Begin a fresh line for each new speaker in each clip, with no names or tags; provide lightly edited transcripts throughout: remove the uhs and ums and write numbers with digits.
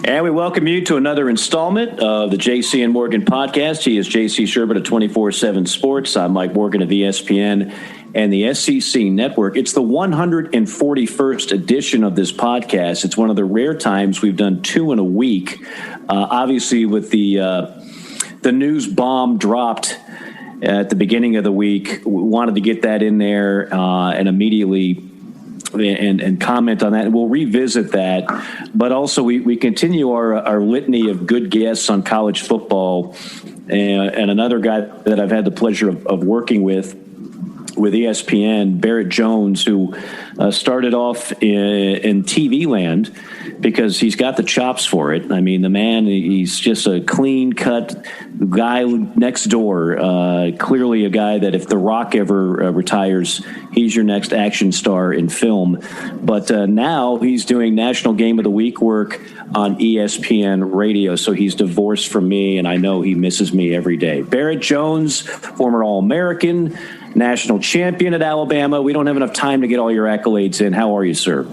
And we welcome you to another installment of the JC and Morgan podcast. He is JC Sherbert of 24/7 Sports. I'm Mike Morgan of ESPN and the SEC Network. It's the 141st edition of this podcast. It's one of the rare times we've done two in a week. Obviously, with the news bomb dropped at the beginning of the week, we wanted to get that in there and immediately and comment on that. And we'll revisit that. But also, we continue our litany of good guests on college football. And another guy that I've had the pleasure of working with ESPN, Barrett Jones, who started off in TV land because he's got the chops for it. I mean, the man, he's just a clean-cut guy next door. Clearly a guy that if The Rock ever retires, he's your next action star in film. But now he's doing National Game of the Week work on ESPN Radio, so he's divorced from me, and I know he misses me every day. Barrett Jones, former All-American, national champion at Alabama. We don't have enough time to get all your accolades in. How are you, sir?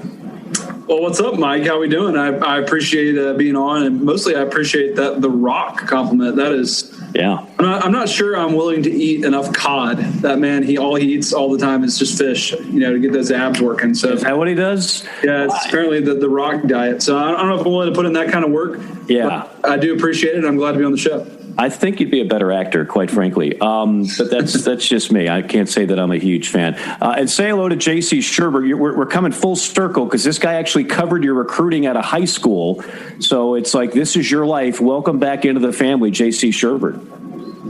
Well, what's up, Mike? How we doing? I appreciate being on, and mostly I appreciate that The Rock compliment. That is,
yeah.
I'm not sure I'm willing to eat enough cod. That man, he eats all the time is just fish, to get those abs working. So
is that what he does?
Yeah, it's apparently the Rock diet. So I don't know if I'm willing to put in that kind of work.
Yeah,
but I do appreciate it. I'm glad to be on the show.
I think you'd be a better actor, quite frankly. But that's just me. I can't say that I'm a huge fan. And say hello to JC Sherbert. We're coming full circle because this guy actually covered your recruiting out of high school. So it's like, this is your life. Welcome back into the family, JC Sherbert.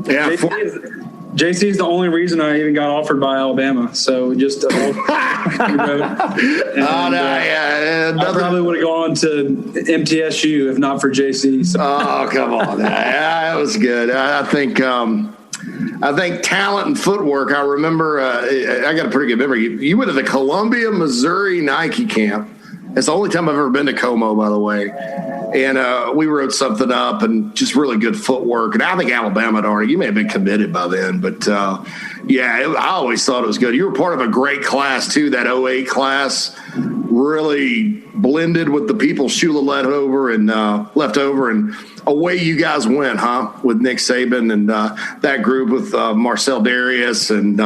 Yeah. JC is the only reason I even got offered by Alabama. So just I probably would have gone to MTSU if not for JC. So.
Oh, come on. That was good. I think talent and footwork. I remember I got a pretty good memory. You went to the Columbia, Missouri Nike camp. It's the only time I've ever been to Como, by the way. And we wrote something up and just really good footwork. And I think Alabama had already, you may have been committed by then. But, I always thought it was good. You were part of a great class, too, that 08 class. Really blended with the people Shula left over. And away you guys went, huh, with Nick Saban and that group with Marcel Darius and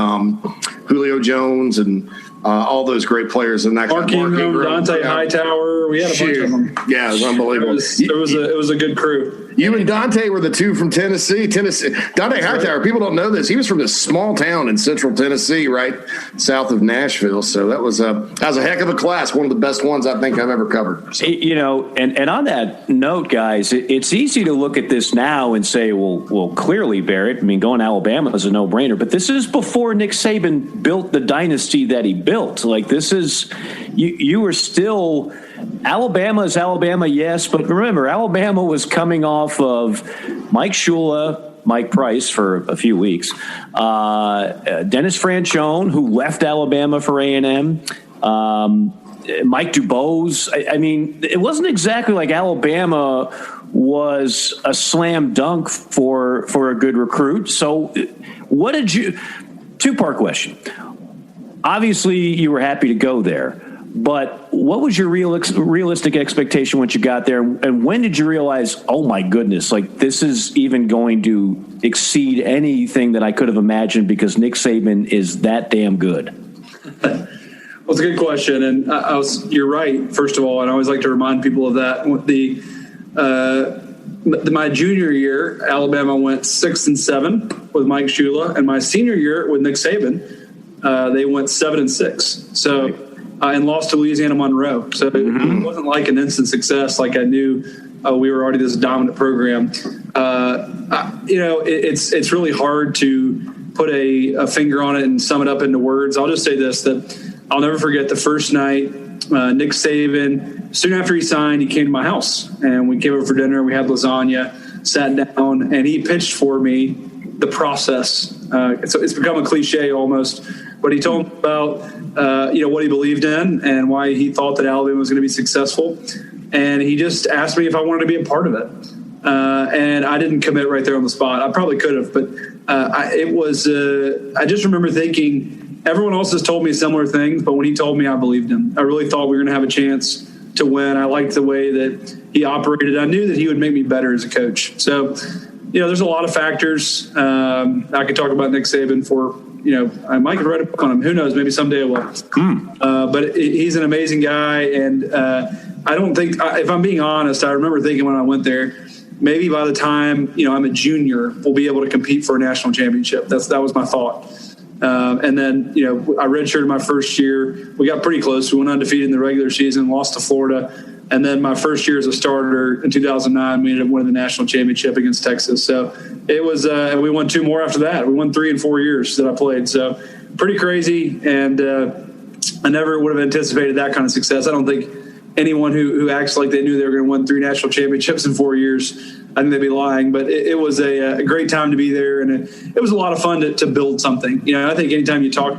Julio Jones and all those great players in that.
Mark Ingram, Dante Hightower. We had a bunch of them.
Yeah, it was unbelievable.
It was a good crew.
You and Dante were the two from Tennessee. Dante Hightower, people don't know this. He was from this small town in central Tennessee, right south of Nashville. So that was a heck of a class. One of the best ones I think I've ever covered. So.
And on that note, guys, it's easy to look at this now and say, well, clearly, Barrett, I mean, going to Alabama is a no-brainer. But this is before Nick Saban built the dynasty that he built. Like, this is you were still – Alabama is Alabama, yes, but remember, Alabama was coming off of Mike Shula, Mike Price for a few weeks, Dennis Franchione, who left Alabama for A&M, Mike Dubose. I mean, it wasn't exactly like Alabama was a slam dunk for a good recruit. So what did you – two-part question. Obviously, you were happy to go there. But what was your realistic expectation once you got there? And when did you realize, oh, my goodness, like this is even going to exceed anything that I could have imagined because Nick Saban is that damn good?
Well, it's a good question. And you're right, first of all. And I always like to remind people of that. With my junior year, Alabama went 6-7 with Mike Shula. And my senior year with Nick Saban, they went 7-6. So. And lost to Louisiana Monroe. So it wasn't like an instant success. Like I knew we were already this dominant program. It's really hard to put a finger on it and sum it up into words. I'll just say this, that I'll never forget the first night, Nick Saban, soon after he signed, he came to my house. And we came over for dinner. We had lasagna, sat down, and he pitched for me the process. So it's become a cliche almost. But he told me about, what he believed in and why he thought that Alabama was going to be successful. And he just asked me if I wanted to be a part of it. And I didn't commit right there on the spot. I probably could have, but I just remember thinking, everyone else has told me similar things, but when he told me, I believed him. I really thought we were going to have a chance to win. I liked the way that he operated. I knew that he would make me better as a coach. So, there's a lot of factors. I could talk about Nick Saban for, I might write a book on him. Who knows? Maybe someday I will. But he's an amazing guy. And I don't think, if I'm being honest, I remember thinking when I went there, maybe by the time, I'm a junior, we'll be able to compete for a national championship. That was my thought. And then, I redshirted my first year. We got pretty close. We went undefeated in the regular season, lost to Florida. And then my first year as a starter in 2009, we ended up winning the national championship against Texas. So it was, and we won 2 more after that. We won 3 in 4 years that I played. So pretty crazy. And I never would have anticipated that kind of success. I don't think anyone who acts like they knew they were going to win 3 national championships in 4 years, I think they'd be lying. But it was a great time to be there. And it was a lot of fun to build something. I think anytime you talk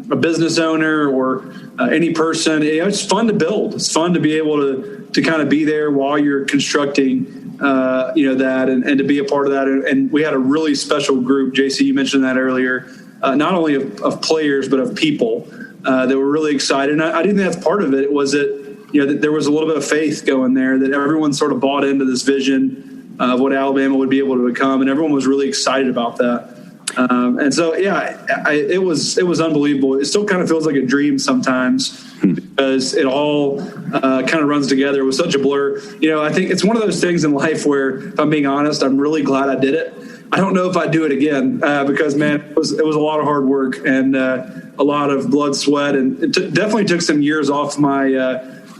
a business owner or any person, it's fun to build. It's fun to be able to kind of be there while you're constructing, that and to be a part of that. And we had a really special group. JC, you mentioned that earlier, not only of players, but of people that were really excited. And I didn't think that's part of it. Was that there was a little bit of faith going there, that everyone sort of bought into this vision of what Alabama would be able to become. And everyone was really excited about that. And so, it was unbelievable. It still kind of feels like a dream sometimes because it all kind of runs together. It was such a blur. I think it's one of those things in life where, if I'm being honest, I'm really glad I did it. I don't know if I'd do it again because, man, it was a lot of hard work and a lot of blood, sweat, and it definitely took some years off my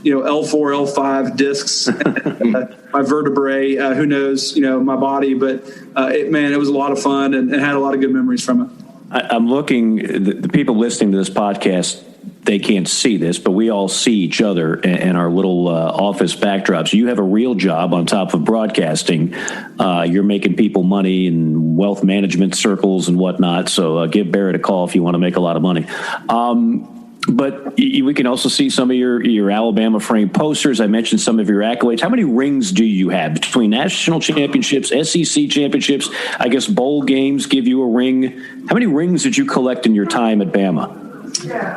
L4, L5 discs, and, my vertebrae, who knows, my body. But it was a lot of fun and had a lot of good memories from it.
I'm looking, the people listening to this podcast, they can't see this, but we all see each other in our little office backdrops. You have a real job on top of broadcasting. You're making people money in wealth management circles and whatnot. So give Barrett a call if you want to make a lot of money. But we can also see some of your Alabama framed posters. I mentioned some of your accolades. How many rings do you have between national championships, SEC championships? I guess bowl games give you a ring. How many rings did you collect in your time at Bama?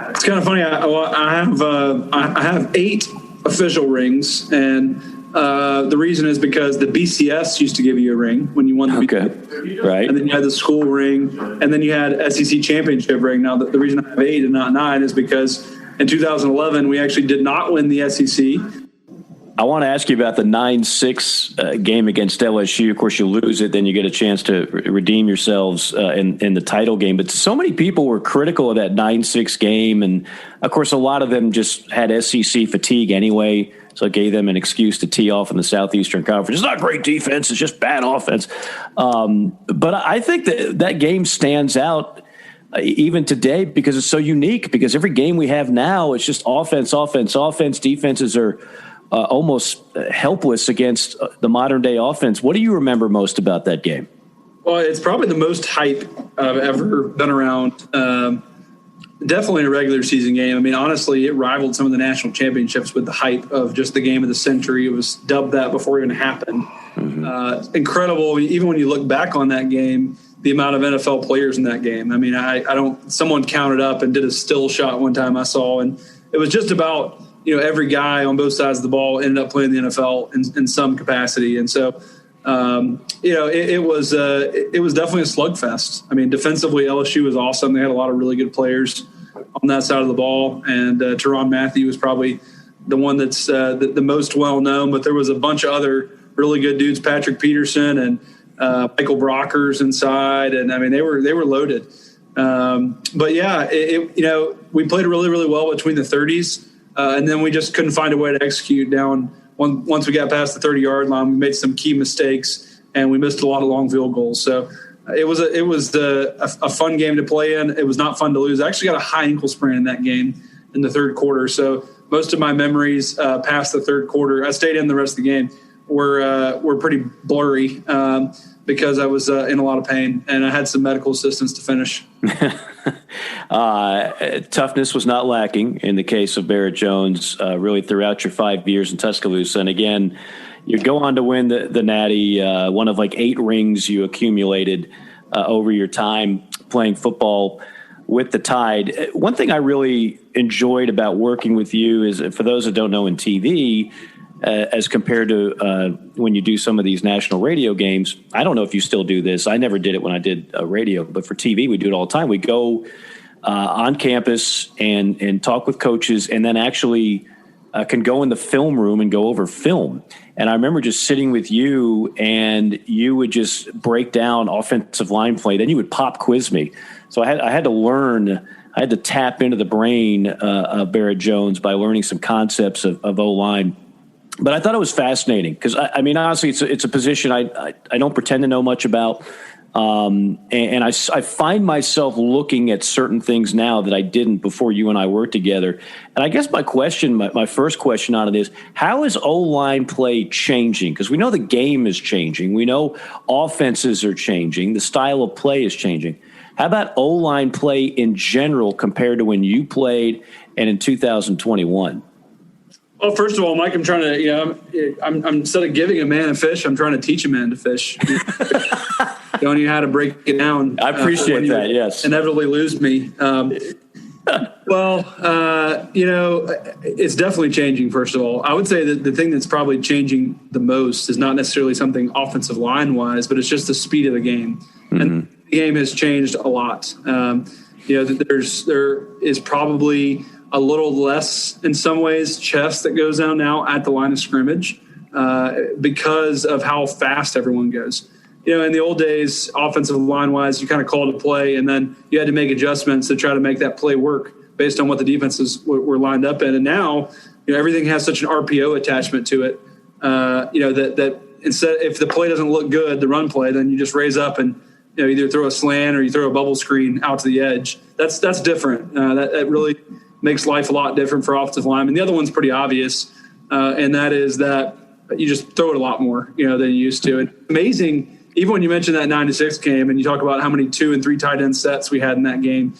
It's kind of funny. I have 8 official rings, and the reason is because the BCS used to give you a ring when you won the BCS. Right. And then you had the school ring, and then you had SEC championship ring. Now, the reason I have 8 and not 9 is because in 2011, we actually did not win the SEC.
I want to ask you about the 9-6 game against LSU. Of course, you lose it, then you get a chance to redeem yourselves in the title game. But so many people were critical of that 9-6 game. And, of course, a lot of them just had SEC fatigue anyway. So it gave them an excuse to tee off in the Southeastern Conference. It's not great defense. It's just bad offense. But I think that game stands out even today because it's so unique, because every game we have now, it's just offense. Defenses are almost helpless against the modern day offense. What do you remember most about that game?
Well, it's probably the most hype I've ever been around. Definitely a regular season game. I mean, honestly, it rivaled some of the national championships with the hype of just the game of the century. It was dubbed that before it even happened. Mm-hmm. Incredible. Even when you look back on that game, the amount of NFL players in that game. I mean, someone counted up and did a still shot one time I saw, and it was just about, every guy on both sides of the ball ended up playing the NFL in some capacity. And so, it was definitely a slugfest. I mean, defensively, LSU was awesome. They had a lot of really good players on that side of the ball. And Tyrann Mathieu was probably the one that's the most well-known, but there was a bunch of other really good dudes, Patrick Peterson and Michael Brockers inside. And I mean, they were loaded. But yeah, we played really, really well between the 30s. And then we just couldn't find a way to execute down. Once we got past the 30-yard line, we made some key mistakes and we missed a lot of long field goals. So it was a fun game to play in. It was not fun to lose. I actually got a high ankle sprain in that game in the third quarter. So most of my memories past the third quarter, I stayed in the rest of the game, were pretty blurry because I was in a lot of pain and I had some medical assistance to finish.
Toughness was not lacking in the case of Barrett Jones, really throughout your 5 years in Tuscaloosa. And again, you go on to win the Natty, one of like 8 rings you accumulated over your time playing football. with the Tide. One thing I really enjoyed about working with you is, for those that don't know in TV, as compared to when you do some of these national radio games, I don't know if you still do this. I never did it when I did radio, but for TV, we do it all the time. We go on campus and talk with coaches, and then actually can go in the film room and go over film. And I remember just sitting with you, and you would just break down offensive line play. Then you would pop quiz me. So I had to learn. I had to tap into the brain of Barrett Jones by learning some concepts of O-line. But I thought it was fascinating because, I mean, honestly, it's a position I don't pretend to know much about. And I find myself looking at certain things now that I didn't before you and I worked together. And I guess my first question out of this, how is O-line play changing? Because we know the game is changing. We know offenses are changing. The style of play is changing. How about O-line play in general compared to when you played and in 2021?
Well, first of all, Mike, I'm trying to, I'm instead of giving a man a fish, I'm trying to teach a man to fish. Showing you how to break it down.
I appreciate that. Yes.
Inevitably lose me. It's definitely changing. First of all, I would say that the thing that's probably changing the most is not necessarily something offensive line wise, but it's just the speed of the game. Mm-hmm. And the game has changed a lot. There is probably a little less, in some ways, chess that goes down now at the line of scrimmage because of how fast everyone goes. In the old days, offensive line-wise, you kind of called a play, and then you had to make adjustments to try to make that play work based on what the defenses were lined up in. And now, everything has such an RPO attachment to it, that instead, if the play doesn't look good, the run play, then you just raise up and either throw a slant or you throw a bubble screen out to the edge. That's different. That really makes life a lot different for offensive linemen. The other one's pretty obvious, and that is that you just throw it a lot more, than you used to. It's amazing. Even when you mentioned that 9-6 game and you talk about how many 2 and 3 tight end sets we had in that game,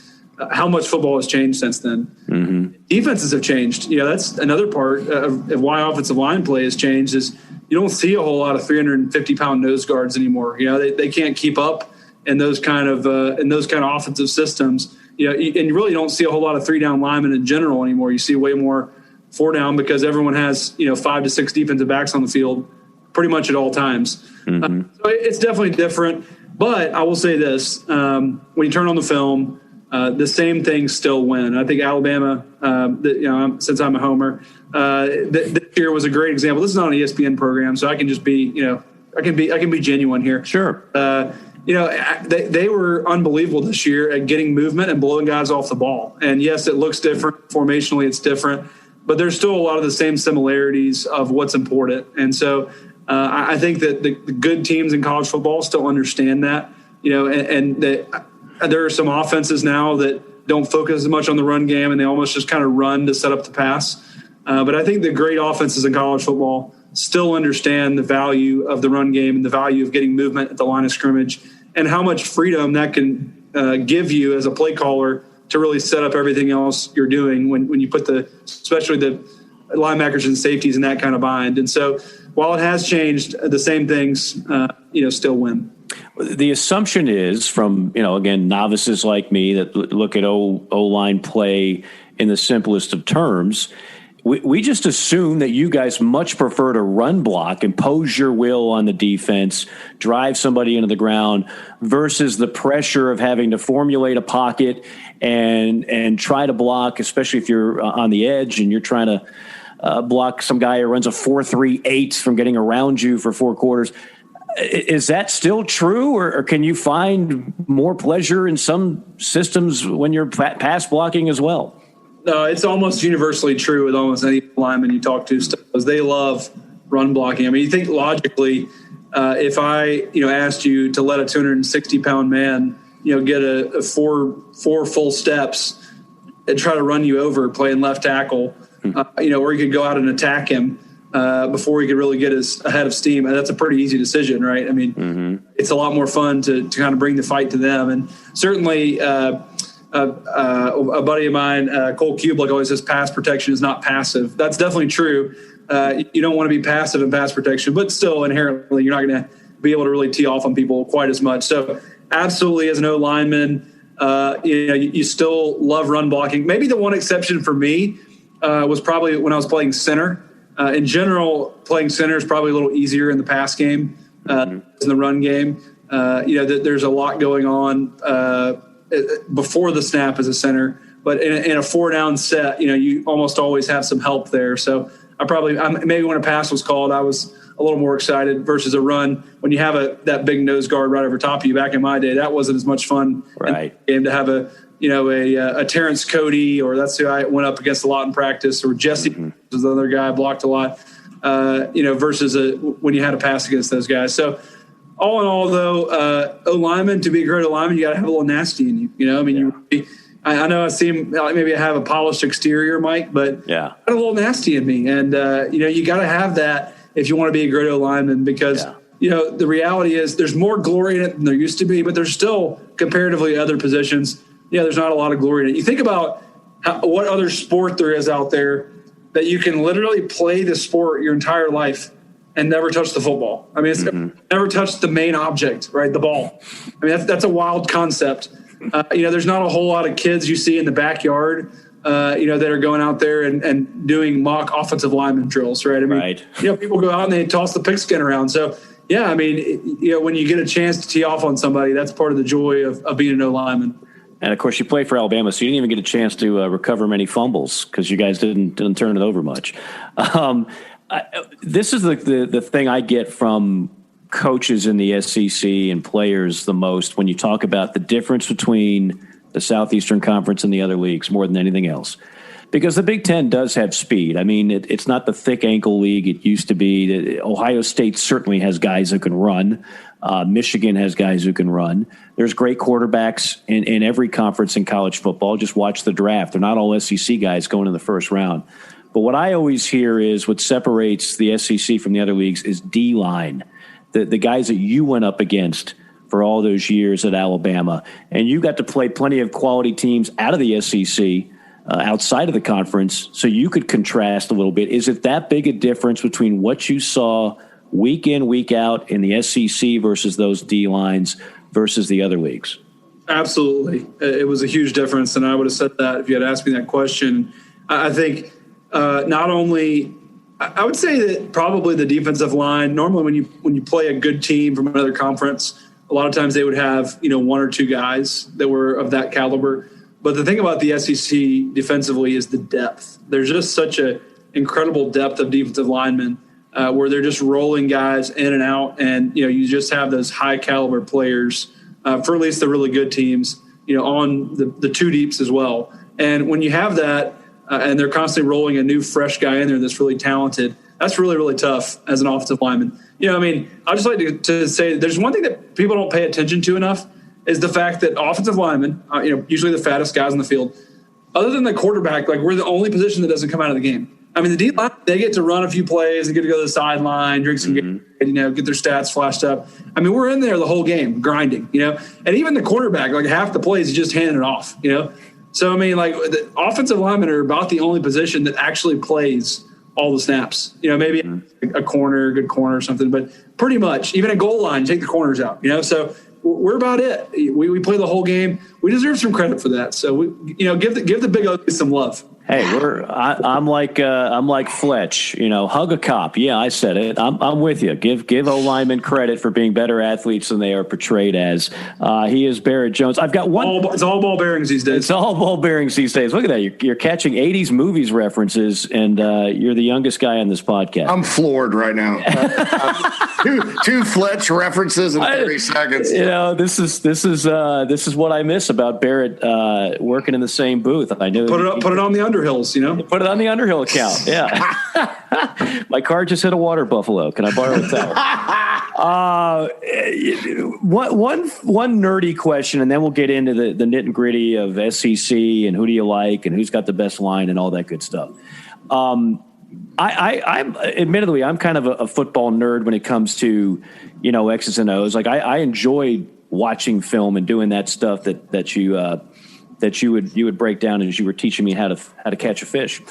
how much football has changed since then. Mm-hmm. Defenses have changed. That's another part of why offensive line play has changed is you don't see a whole lot of 350-pound nose guards anymore. They can't keep up in those kind of offensive systems. And you really don't see a whole lot of 3-down linemen in general anymore. You see way more 4-down because everyone has 5 to 6 defensive backs on the field pretty much at all times. Mm-hmm. So it's definitely different. But I will say this, when you turn on the film, the same things still win. I think Alabama, since I'm a homer, this year was a great example. This is not an ESPN program, so I can just be, I can be genuine here.
Sure.
They were unbelievable this year at getting movement and blowing guys off the ball. And yes, it looks different. Formationally, it's different. But there's still a lot of the same similarities of what's important. And so I think that the good teams in college football still understand that, and that there are some offenses now that don't focus as much on the run game and they almost just kind of run to set up the pass. But I think the great offenses in college football still understand the value of the run game and the value of getting movement at the line of scrimmage and how much freedom that can give you as a play caller to really set up everything else you're doing when you put especially the linebackers and safeties in that kind of bind. And so while it has changed, the same things, still win.
The assumption is from, again, novices like me that look at O-line play in the simplest of terms, we just assume that you guys much prefer to run block, impose your will on the defense, drive somebody into the ground versus the pressure of having to formulate a pocket and try to block, especially if you're on the edge and you're trying to block some guy who runs a 4.38 from getting around you for 4 quarters. Is that still true, or can you find more pleasure in some systems when you're pass blocking as well?
No, it's almost universally true with almost any lineman you talk to. They love run blocking. I mean, you think logically, if I asked you to let a 260-pound man get a four full steps and try to run you over playing left tackle, or you could go out and attack him before he could really get his head of steam. And that's a pretty easy decision, right? I mean, It's a lot more fun to kind of bring the fight to them. And certainly a buddy of mine, Cole Kublik, always says pass protection is not passive. That's definitely true. You don't want to be passive in pass protection, but still inherently you're not going to be able to really tee off on people quite as much. So absolutely, as an O-lineman, You still love run blocking. Maybe the one exception for me was probably when I was playing center. In general, playing center is probably a little easier in the pass game than the run game. There's a lot going on before the snap as a center, but in a 4-down set, you almost always have some help there. So maybe when a pass was called, I was a little more excited versus a run. When you have that big nose guard right over top of you, back in my day, that wasn't as much fun.
Right.
And to have a Terrence Cody, or that's who I went up against a lot in practice, or Jesse was the other guy I blocked a lot, versus when you had to pass against those guys. So all in all, though, O-lineman, to be a great O-lineman, you got to have a little nasty in you. I know I seem like maybe I have a polished exterior, Mike, but I got a little nasty in me. And, you got to have that if you want to be a great O-lineman, because, the reality is there's more glory in it than there used to be, but there's still comparatively other positions. There's not a lot of glory in it. You think about what other sport there is out there that you can literally play the sport your entire life and never touch the football. I mean, it's never touched the main object, right? The ball. I mean, that's a wild concept. There's not a whole lot of kids you see in the backyard, that are going out there and doing mock offensive lineman drills, right? I mean, people go out and they toss the pigskin around. So, when you get a chance to tee off on somebody, that's part of the joy of being an O-lineman. And,
of course, you play for Alabama, so you didn't even get a chance to recover many fumbles because you guys didn't turn it over much. This is the thing I get from coaches in the SEC and players the most when you talk about the difference between the Southeastern Conference and the other leagues more than anything else. Because the Big Ten does have speed. I mean, it's not the thick ankle league it used to be. Ohio State certainly has guys who can run. Michigan has guys who can run. There's great quarterbacks in every conference in college football. Just watch the draft. They're not all SEC guys going in the first round. But what I always hear is what separates the SEC from the other leagues is D-line, the guys that you went up against for all those years at Alabama. And you got to play plenty of quality teams out of the SEC, outside of the conference, so you could contrast a little bit. Is it that big a difference between what you saw week in, week out in the SEC versus those D-lines versus the other leagues?
Absolutely. It was a huge difference, and I would have said that if you had asked me that question. I think not only – I would say that probably the defensive line, normally when you play a good team from another conference, a lot of times they would have, one or two guys that were of that caliber. But the thing about the SEC defensively is the depth. There's just such an incredible depth of defensive linemen where they're just rolling guys in and out. And, you just have those high caliber players for at least the really good teams, on the two deeps as well. And when you have that and they're constantly rolling a new fresh guy in there that's really talented, that's really, really tough as an offensive lineman. I just like to say there's one thing that people don't pay attention to enough is the fact that offensive linemen, usually the fattest guys on the field, other than the quarterback, like we're the only position that doesn't come out of the game. I mean, the D-line, they get to run a few plays, they get to go to the sideline, drink some, get their stats flashed up. I mean, we're in there the whole game grinding, and even the quarterback, like half the plays, he's just handing it off, So, I mean, like the offensive linemen are about the only position that actually plays all the snaps, maybe a corner, a good corner or something, but pretty much even a goal line, take the corners out, so we're about it. We play the whole game. We deserve some credit for that. So give the big ugly some love.
Hey, I'm like Fletch, hug a cop. Yeah, I said it. I'm with you. Give O-linemen credit for being better athletes than they are portrayed as. He is Barrett Jones. I've got one.
It's all ball bearings these days.
It's all ball bearings these days. Look at that. You're catching 80s movies references, and you're the youngest guy on this podcast.
I'm floored right now. Two Fletch references in 30 seconds.
This is what I miss about Barrett working in the same booth. I knew
put it on the Underhills,
Put it on the Underhill account. Yeah. My car just hit a water buffalo. Can I borrow a towel? One nerdy question, and then we'll get into the nit and gritty of SEC and who do you like and who's got the best line and all that good stuff. I'm admittedly, I'm kind of a football nerd when it comes to, X's and O's. Like I enjoy watching film and doing that stuff that you would break down as you were teaching me how to catch a fish.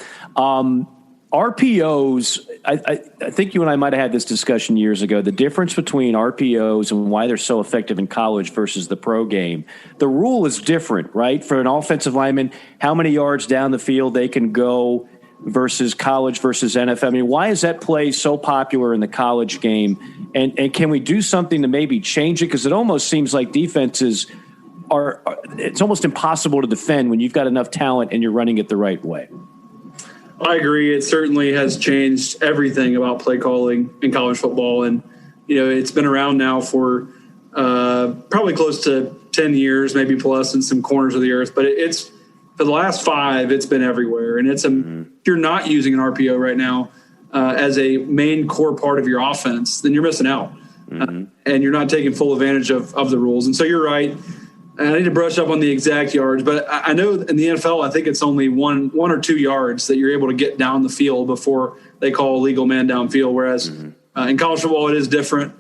RPOs, I think you and I might have had this discussion years ago, the difference between RPOs and why they're so effective in college versus the pro game. The rule is different, right? For an offensive lineman, how many yards down the field they can go versus college versus NFL. I mean, why is that play so popular in the college game? And can we do something to maybe change it? Because it almost seems like defenses it's almost impossible to defend when you've got enough talent and you're running it the right way.
I agree. It certainly has changed everything about play calling in college football. And, it's been around now for probably close to 10 years, maybe plus in some corners of the earth. But it's for the last 5, it's been everywhere. And if you're not using an RPO right now as a main core part of your offense, then you're missing out. And you're not taking full advantage of the rules. And so you're right. I need to brush up on the exact yards, but I know in the NFL, I think it's only one or 2 yards that you're able to get down the field before they call a legal man downfield. Whereas in college football, it is different.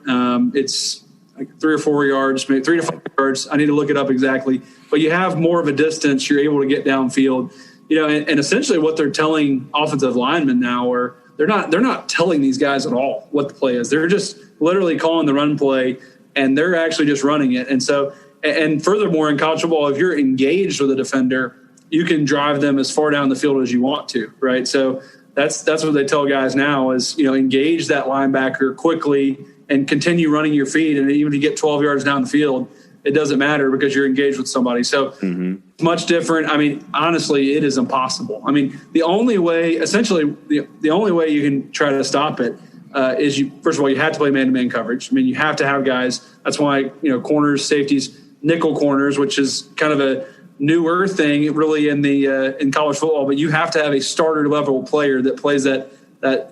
It's like 3 or 4 yards, maybe 3 to 5 yards. I need to look it up exactly, but you have more of a distance. You're able to get downfield, and essentially what they're telling offensive linemen now, or they're not telling these guys at all what the play is. They're just literally calling the run play, and they're actually just running it. And so. And furthermore, in college football, if you're engaged with a defender, you can drive them as far down the field as you want to, right? So that's what they tell guys now is, engage that linebacker quickly and continue running your feet. And even if you get 12 yards down the field, it doesn't matter because you're engaged with somebody. So it's much different. I mean, honestly, it is impossible. I mean, the only way you can try to stop it is first of all, you have to play man-to-man coverage. I mean, you have to have guys. That's why, corners, safeties, nickel corners, which is kind of a newer thing really in college football, but you have to have a starter level player that plays that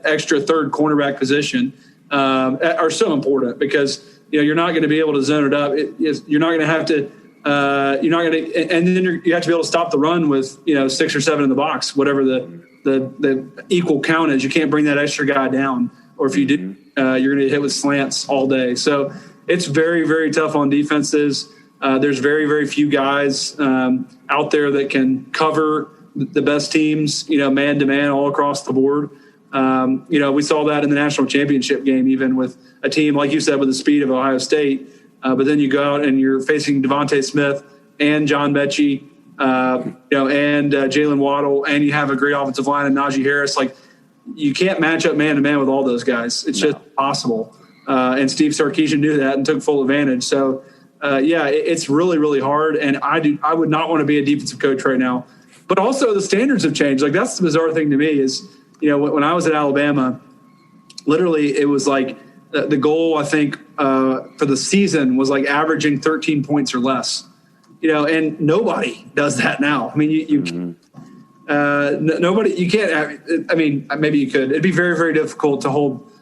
extra third cornerback position are so important because, you're not going to be able to zone it up. You're not going to have to, and then you have to be able to stop the run with, 6 or 7 in the box, whatever the equal count is. You can't bring that extra guy down, or if you do, you're going to get hit with slants all day. So it's very, very tough on defenses. There's very, very few guys out there that can cover the best teams, man to man all across the board. We saw that in the national championship game, even with a team, like you said, with the speed of Ohio State. But then you go out and you're facing Devontae Smith and John Mechie, and Jalen Waddle, and you have a great offensive line and Najee Harris. Like, you can't match up man to man with all those guys. It's just impossible. And Steve Sarkisian knew that and took full advantage. So, it's really, really hard. And I would not want to be a defensive coach right now. But also the standards have changed. Like, that's the bizarre thing to me is, when I was at Alabama, literally it was like the goal, I think, for the season was like averaging 13 points or less, and nobody does that now. I mean, nobody, you can't, I mean, maybe you could. It'd be very, very difficult to hold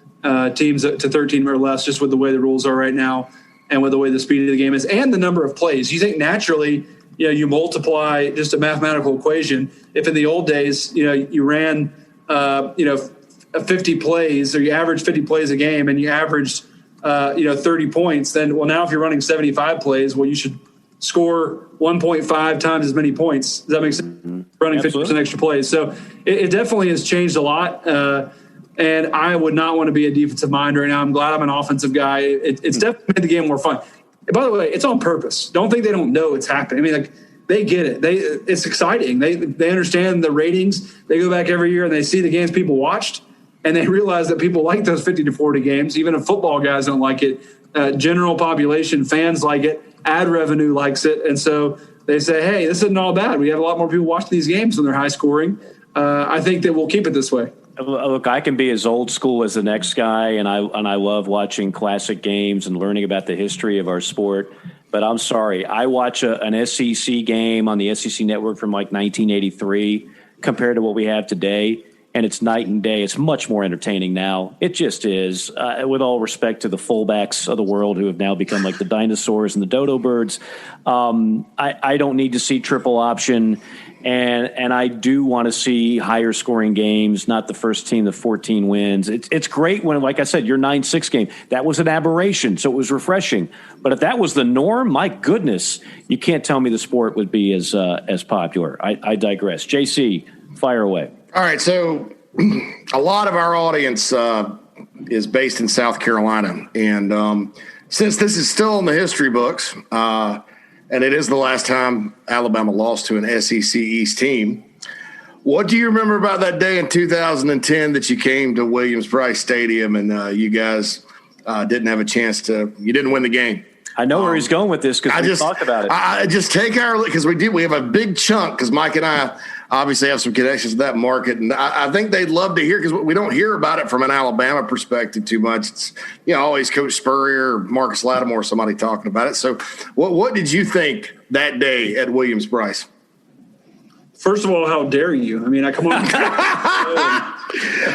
teams to 13 or less just with the way the rules are right now. And with the way the speed of the game is and the number of plays. You think naturally, you multiply just a mathematical equation. If in the old days, you ran, 50 plays or you averaged 50 plays a game and you averaged, 30 points, then, now if you're running 75 plays, you should score 1.5 times as many points. Does that make sense? Running 50% extra plays. So it definitely has changed a lot. And I would not want to be a defensive mind right now. I'm glad I'm an offensive guy. It's definitely made the game more fun. And by the way, it's on purpose. Don't think they don't know it's happening. I mean, like, they get it. It's exciting. They understand the ratings. They go back every year and they see the games people watched, and they realize that people like those 50 to 40 games. Even if football guys don't like it, general population fans like it. Ad revenue likes it, and so they say, "Hey, this isn't all bad. We have a lot more people watching these games when they're high scoring." I think that we'll keep it this way.
Look, I can be as old school as the next guy, and I love watching classic games and learning about the history of our sport. But I'm sorry, I watch an SEC game on the SEC network from like 1983 compared to what we have today, and it's night and day. It's much more entertaining now. It just is. With all respect to the fullbacks of the world who have now become like the dinosaurs and the dodo birds, I don't need to see triple option. And I do want to see higher scoring games, not the first team to 14 wins. It's great when, like I said, your 9-6 game, that was an aberration, so it was refreshing. But if that was the norm, my goodness, you can't tell me the sport would be as popular. I digress. JC, fire away.
All right, so a lot of our audience is based in South Carolina. And since this is still in the history books, and it is the last time Alabama lost to an SEC East team, what do you remember about that day in 2010 that you came to Williams-Brice Stadium and you guys didn't have a chance you didn't win the game?
I know where he's going with this because we talked about it.
I just take because we have a big chunk because Mike and I obviously have some connections to that market. And I think they'd love to hear because we don't hear about it from an Alabama perspective too much. It's, always Coach Spurrier or Marcus Lattimore, somebody talking about it. So what did you think that day at Williams-Brice?
First of all, how dare you? I mean, come on.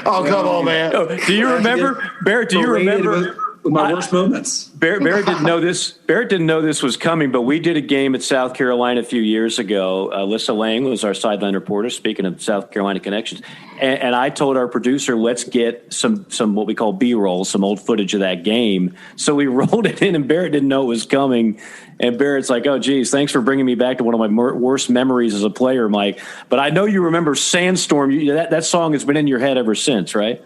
Oh, come on, man.
Do you remember, Barrett,
with my worst moments?
Barrett didn't know this. Barrett didn't know this was coming, but we did a game at South Carolina a few years ago. Alyssa Lang was our sideline reporter, speaking of South Carolina connections. And I told our producer, let's get some what we call B-roll, some old footage of that game. So we rolled it in, and Barrett didn't know it was coming. And Barrett's like, oh, geez, thanks for bringing me back to one of my worst memories as a player, Mike. But I know you remember Sandstorm. That song has been in your head ever since, right?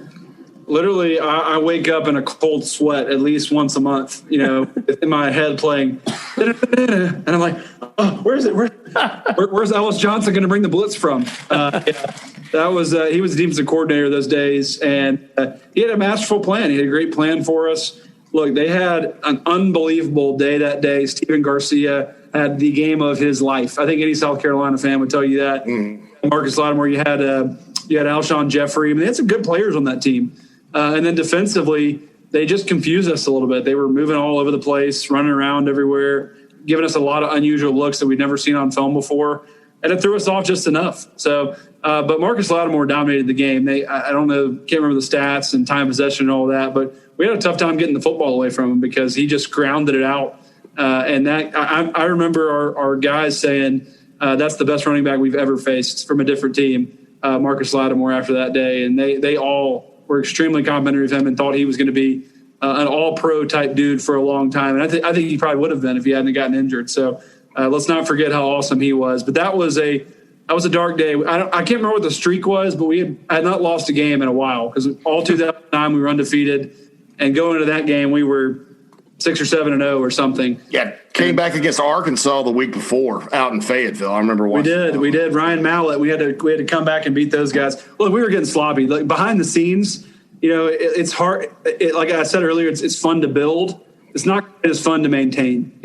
Literally, I wake up in a cold sweat at least once a month, in my head playing. And I'm like, oh, where's Ellis Johnson going to bring the blitz from? That was he was the defensive coordinator those days, and he had a masterful plan. He had a great plan for us. Look, they had an unbelievable day that day. Steven Garcia had the game of his life. I think any South Carolina fan would tell you that. Marcus Lattimore, you had Alshon Jeffrey. I mean, they had some good players on that team. And then defensively, they just confused us a little bit. They were moving all over the place, running around everywhere, giving us a lot of unusual looks that we'd never seen on film before. And it threw us off just enough. So, but Marcus Lattimore dominated the game. I don't know, can't remember the stats and time possession and all that, but we had a tough time getting the football away from him because he just grounded it out. And that I remember our guys saying that's the best running back we've ever faced from a different team, Marcus Lattimore, after that day. And they all were extremely complimentary of him and thought he was going to be an all-pro type dude for a long time. And I think he probably would have been if he hadn't gotten injured. So let's not forget how awesome he was. But that was a dark day. I can't remember what the streak was, but we had not lost a game in a while because all 2009 we were undefeated. And going into that game, we were 6 or 7-0 or something.
Yeah, came back against Arkansas the week before out in Fayetteville. I remember watching.
We did. Ryan Mallett. We had to come back and beat those guys. Look, we were getting sloppy. Like behind the scenes, it's hard. Like I said earlier, it's fun to build. It's not as fun to maintain.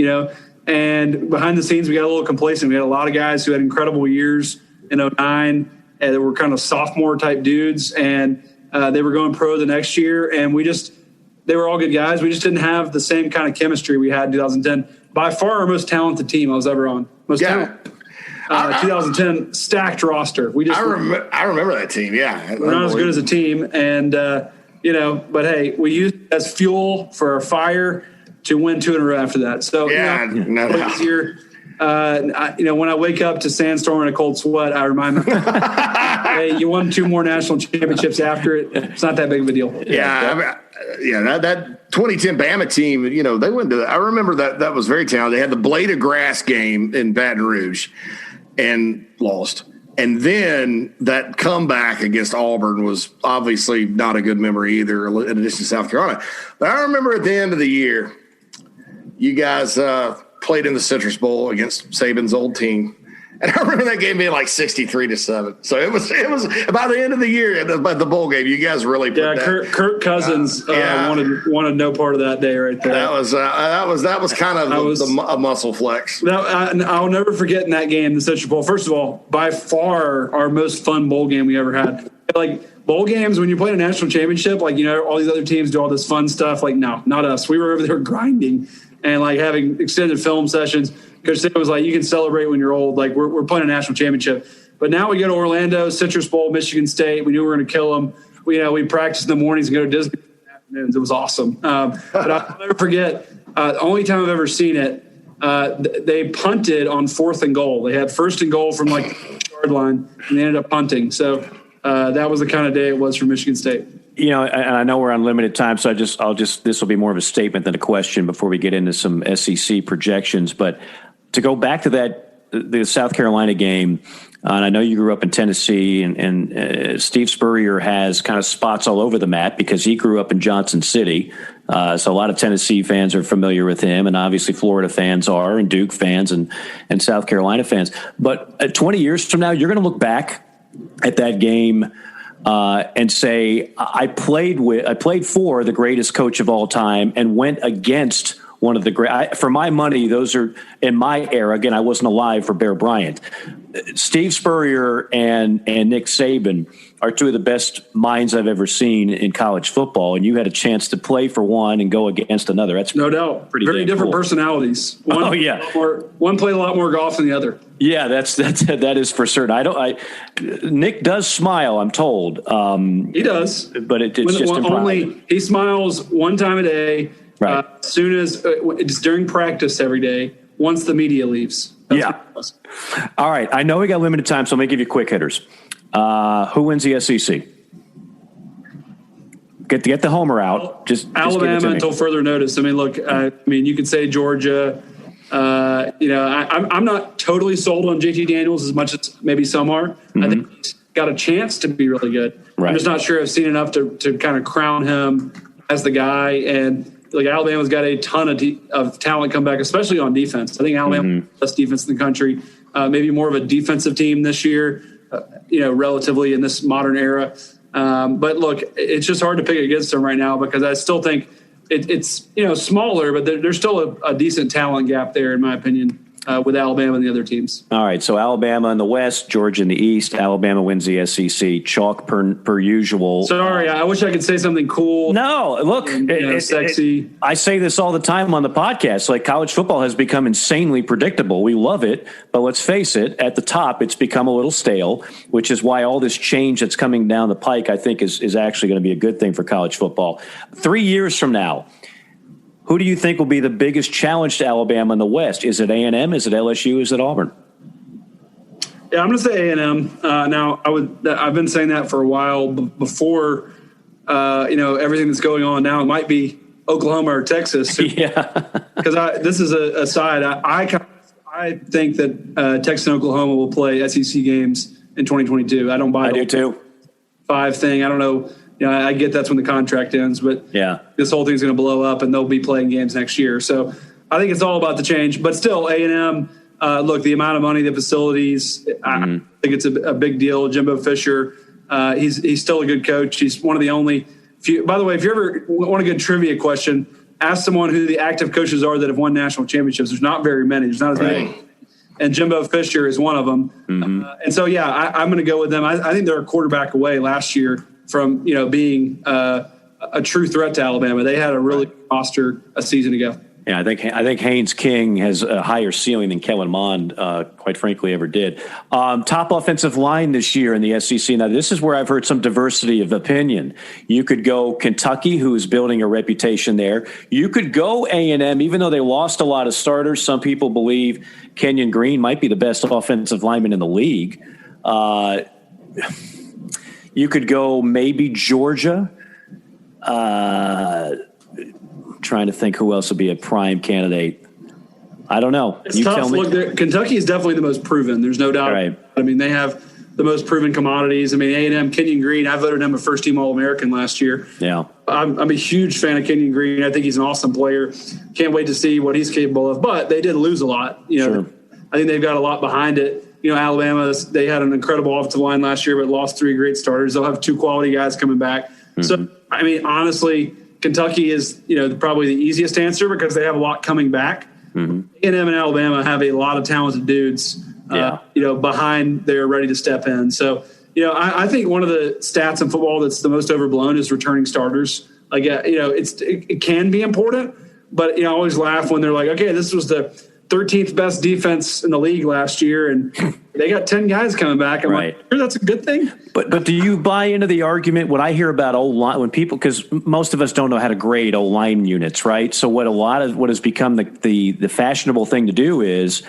And behind the scenes, we got a little complacent. We had a lot of guys who had incredible years in 2009 and they were kind of sophomore type dudes, and they were going pro the next year, and they were all good guys. We just didn't have the same kind of chemistry we had in 2010. By far our most talented team I was ever on. Talented. 2010 stacked roster. I
remember that team. Yeah.
We're not as good as a team. And, but hey, we used it as fuel for our fire to win 2 in a row after that. So, when I wake up to Sandstorm in a cold sweat, I remind myself, hey, you won 2 more national championships after it. It's not that big of a deal.
Yeah. That 2010 Bama team, they went to. I remember that was very talented. They had the Blade of Grass game in Baton Rouge and lost. And then that comeback against Auburn was obviously not a good memory either, in addition to South Carolina. But I remember at the end of the year, you guys played in the Citrus Bowl against Saban's old team. And I remember that game being like 63-7. So it was by the end of the year, the bowl game, you guys really put that.
Kirk Cousins wanted no part of that day right there.
That was kind of a muscle flex.
I'll never forget in that game, the Citrus Bowl. First of all, by far our most fun bowl game we ever had. Like bowl games, when you play a national championship, all these other teams do all this fun stuff. Like, no, not us. We were over there grinding and having extended film sessions. Coach Sam was like, you can celebrate when you're old. Like, we're playing a national championship. But now we go to Orlando, Citrus Bowl, Michigan State. We knew we were going to kill them. We practice in the mornings and go to Disney in the afternoons. It was awesome. But I'll never forget, the only time I've ever seen it, they punted on 4th and goal. They had 1st and goal from the yard line, and they ended up punting. So that was the kind of day it was for Michigan State.
And I know we're on limited time, so this will be more of a statement than a question before we get into some SEC projections. But to go back to the South Carolina game, and I know you grew up in Tennessee, and Steve Spurrier has kind of spots all over the map because he grew up in Johnson City. So a lot of Tennessee fans are familiar with him, and obviously Florida fans are, and Duke fans and South Carolina fans. But 20 years from now, you're going to look back at that game and say, I played for the greatest coach of all time and went against one of the great. For my money, those are in my era. Again, I wasn't alive for Bear Bryant. Steve Spurrier and Nick Saban are two of the best minds I've ever seen in college football, and you had a chance to play for one and go against another. That's
no doubt.
Pretty
very different
cool.
Personalities.
One,
one played a lot more golf than the other.
Yeah, that is for certain. Nick does smile, I'm told.
He does,
but it's just
only he smiles one time a day.
Right.
As soon as it's during practice every day. Once the media leaves.
That's all right. I know we got limited time, so I'm going to give you quick hitters. Who wins the SEC? Get the homer out. Just
Alabama until further notice. I mean, look. You could say Georgia. I'm not totally sold on JT Daniels as much as maybe some are. Mm-hmm. I think he's got a chance to be really good.
Right.
I'm just not sure I've seen enough to kind of crown him as the guy. And like Alabama's got a ton of talent come back, especially on defense. I think Alabama's the best defense in the country. Maybe more of a defensive team this year, relatively in this modern era. But look, it's just hard to pick against them right now because I still think it's smaller, but there's still a decent talent gap there, in my opinion, with Alabama and the other teams.
All right, so Alabama in the West, Georgia in the East. Alabama wins the SEC. Chalk per usual.
Sorry, I wish I could say something cool.
No, look,
sexy.
I say this all the time on the podcast. Like, college football has become insanely predictable. We love it, but let's face it, at the top, it's become a little stale, which is why all this change that's coming down the pike, I think, is actually going to be a good thing for college football. 3 years from now, who do you think will be the biggest challenge to Alabama in the West? Is it A&M? Is it LSU? Is it Auburn?
Yeah, I'm going to say A&M. Now, I've been saying that for a while before, everything that's going on now. It might be Oklahoma or Texas.
Yeah.
Because this is a side. I think that Texas and Oklahoma will play SEC games in 2022. I don't buy
do too.
5 thing. I don't know. I get that's when the contract ends, but this whole thing's going to blow up and they'll be playing games next year. So I think it's all about the change. But still, A&M, look, the amount of money, the facilities, I think it's a big deal. Jimbo Fisher, he's still a good coach. He's one of the only few. By the way, if you ever want a good trivia question, ask someone who the active coaches are that have won national championships. There's not very many. There's not as many. And Jimbo Fisher is one of them. Mm-hmm. And so, I'm going to go with them. I think they're a quarterback away last year from being a true threat to Alabama. They had a really good roster a season ago.
Yeah, I think Haynes King has a higher ceiling than Kellen Mond, quite frankly, ever did. Top offensive line this year in the SEC. Now, this is where I've heard some diversity of opinion. You could go Kentucky, who's building a reputation there. You could go A&M, even though they lost a lot of starters. Some people believe Kenyon Green might be the best offensive lineman in the league. You could go maybe Georgia. Trying to think who else would be a prime candidate. I don't know.
It's tough.
Tell me.
Look, Kentucky is definitely the most proven. There's no doubt.
Right.
I mean, they have the most proven commodities. I mean, A&M, Kenyon Green, I voted him a first-team All-American last year.
Yeah.
I'm a huge fan of Kenyon Green. I think he's an awesome player. Can't wait to see what he's capable of. But they did lose a lot.
Sure.
I think they've got a lot behind it. Alabama, they had an incredible offensive line last year, but lost 3 great starters. They'll have 2 quality guys coming back. Mm-hmm. So, I mean, honestly, Kentucky is, probably the easiest answer because they have a lot coming back. Mm-hmm. A&M and Alabama have a lot of talented dudes, behind they're ready to step in. So, I think one of the stats in football that's the most overblown is returning starters. Like, it can be important, but I always laugh when they're like, okay, this was the 13th best defense in the league last year, and they got 10 guys coming back. I'm like, sure, that's a good thing.
But do you buy into the argument? What I hear about O-line, when people, because most of us don't know how to grade O-line units, right? So what has become the fashionable thing to do is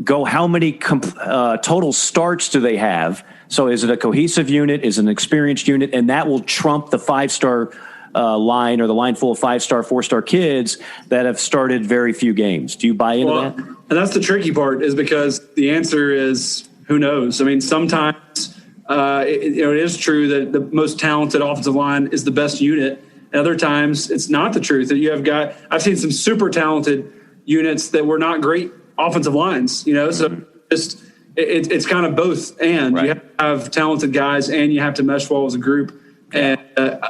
go, how many total starts do they have? So is it a cohesive unit? Is it an experienced unit? And that will trump the 5-star line or the line full of 5-star, 4-star kids that have started very few games. Do you buy into that?
And that's the tricky part, is because the answer is who knows. I mean, sometimes it is true that the most talented offensive line is the best unit. And other times it's not the truth. That you have I've seen some super talented units that were not great offensive lines. So it's kind of both. And
right.
You have talented guys, and you have to mesh well as a group. And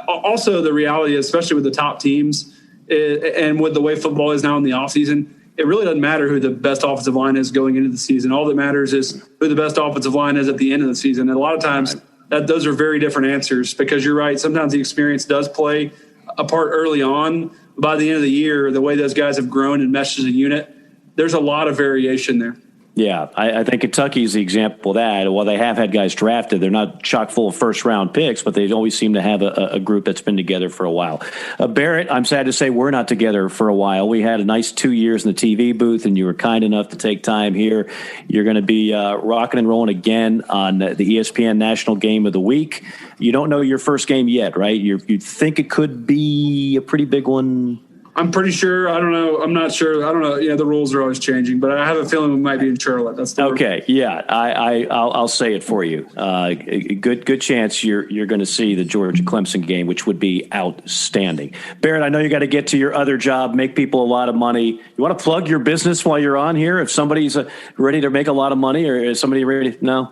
also the reality, especially with the top teams and with the way football is now in the offseason, it really doesn't matter who the best offensive line is going into the season. All that matters is who the best offensive line is at the end of the season. And a lot of times those are very different answers, because you're right. Sometimes the experience does play a part early on. By the end of the year, the way those guys have grown and meshed as a unit, there's a lot of variation there.
Yeah, I think Kentucky is the example of that. While they have had guys drafted, they're not chock full of first-round picks, but they always seem to have a group that's been together for a while. Barrett, I'm sad to say we're not together for a while. We had a nice 2 years in the TV booth, and you were kind enough to take time here. You're going to be rocking and rolling again on the ESPN National Game of the Week. You don't know your first game yet, right? You think it could be a pretty big one?
I'm pretty sure. I don't know. I'm not sure. I don't know. The rules are always changing, but I have a feeling we might be in Charlotte. That's the
okay. Yeah, I'll say it for you. Good chance you're going to see the Georgia Clemson game, which would be outstanding. Barrett, I know you got to get to your other job, make people a lot of money. You want to plug your business while you're on here? If somebody's ready to make a lot of money, or is somebody ready? No.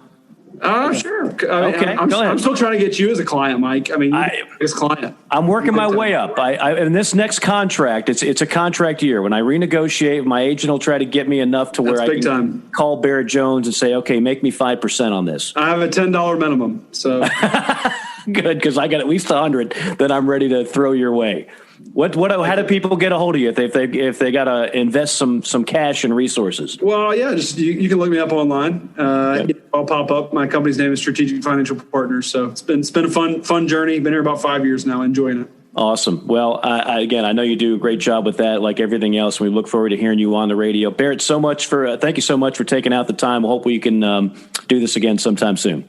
Sure.
Okay,
I'm still trying to get you as a client, Mike. I mean, as client.
I'm working my way up. In this next contract, it's a contract year. When I renegotiate, my agent will try to get me enough to where I can call Barrett Jones and say, okay, make me 5% on this.
I have a $10 minimum. So
good, because I got at least 100 that I'm ready to throw your way. How do people get a hold of you if they got to invest some cash and resources?
Well, yeah, just you can look me up online. I'll pop up. My company's name is Strategic Financial Partners. So it's been a fun journey. Been here about 5 years now, enjoying it.
Awesome. Well, again, I know you do a great job with that, like everything else. We look forward to hearing you on the radio. Barrett, thank you so much for taking out the time. We hope we can do this again sometime soon.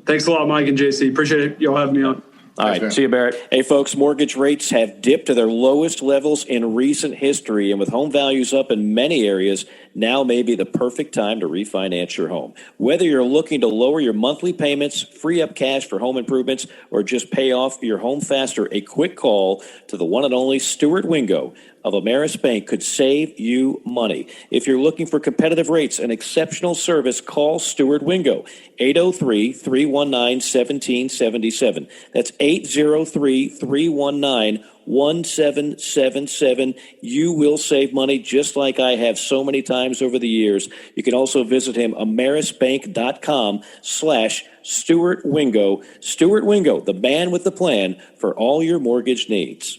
Thanks a lot, Mike and JC. Appreciate y'all having me on.
All right. See you, Barrett. Hey, folks, mortgage rates have dipped to their lowest levels in recent history. And with home values up in many areas, now may be the perfect time to refinance your home. Whether you're looking to lower your monthly payments, free up cash for home improvements, or just pay off your home faster, a quick call to the one and only Stuart Wingo of Ameris Bank could save you money. If you're looking for competitive rates and exceptional service, call Stuart Wingo, 803-319-1777. That's 803-319-1777. You will save money just like I have so many times over the years. You can also visit him, amerisbank.com/Stuart Wingo. Stuart Wingo, the man with the plan for all your mortgage needs.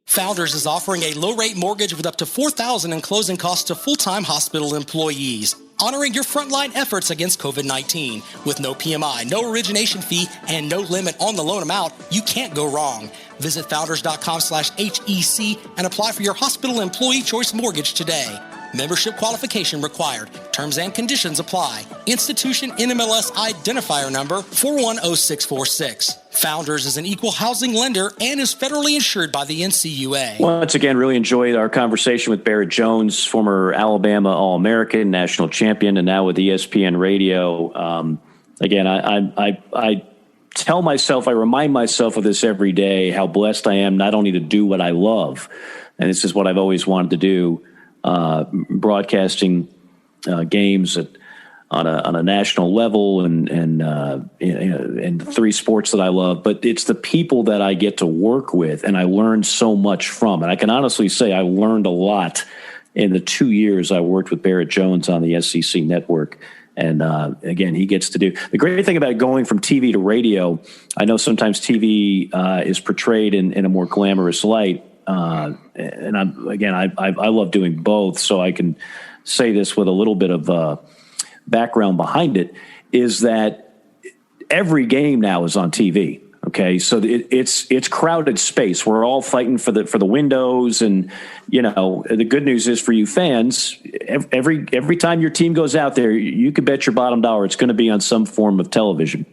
Founders is offering a low-rate mortgage with up to $4,000 in closing costs to full-time hospital employees, honoring your frontline efforts against COVID-19. With no PMI, no origination fee, and no limit on the loan amount, you can't go wrong. Visit founders.com/HEC and apply for your hospital employee choice mortgage today. Membership qualification required. Terms and conditions apply. Institution NMLS identifier number 410646. Founders is an equal housing lender and is federally insured by the NCUA.
Once again, really enjoyed our conversation with Barrett Jones, former Alabama All-American, national champion, and now with ESPN Radio. Again, I tell myself, I remind myself of this every day, how blessed I am not only to do what I love, and this is what I've always wanted to do, broadcasting games on a national level and three sports that I love, but it's the people that I get to work with and I learn so much from. And I can honestly say I learned a lot in the 2 years I worked with Barrett Jones on the SEC network. And again, he gets to do the great thing about going from TV to radio. I know sometimes TV is portrayed in a more glamorous light. And I love doing both, so I can say this with a little bit of background behind it, is that every game now is on TV. Okay, so it's crowded space. We're all fighting for the windows, and the good news is for you fans, every time your team goes out there, you can bet your bottom dollar it's going to be on some form of television.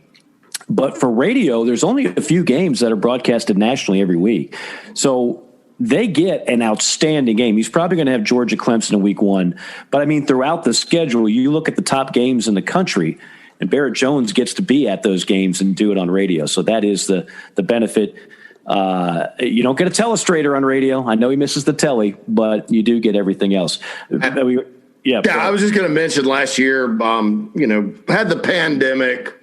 But for radio, there's only a few games that are broadcasted nationally every week. So they get an outstanding game. He's probably going to have Georgia Clemson in week 1. But, I mean, throughout the schedule, you look at the top games in the country, and Barrett Jones gets to be at those games and do it on radio. So that is the benefit. You don't get a telestrator on radio. I know he misses the telly, but you do get everything else.
Yeah, I was just going to mention last year, had the pandemic.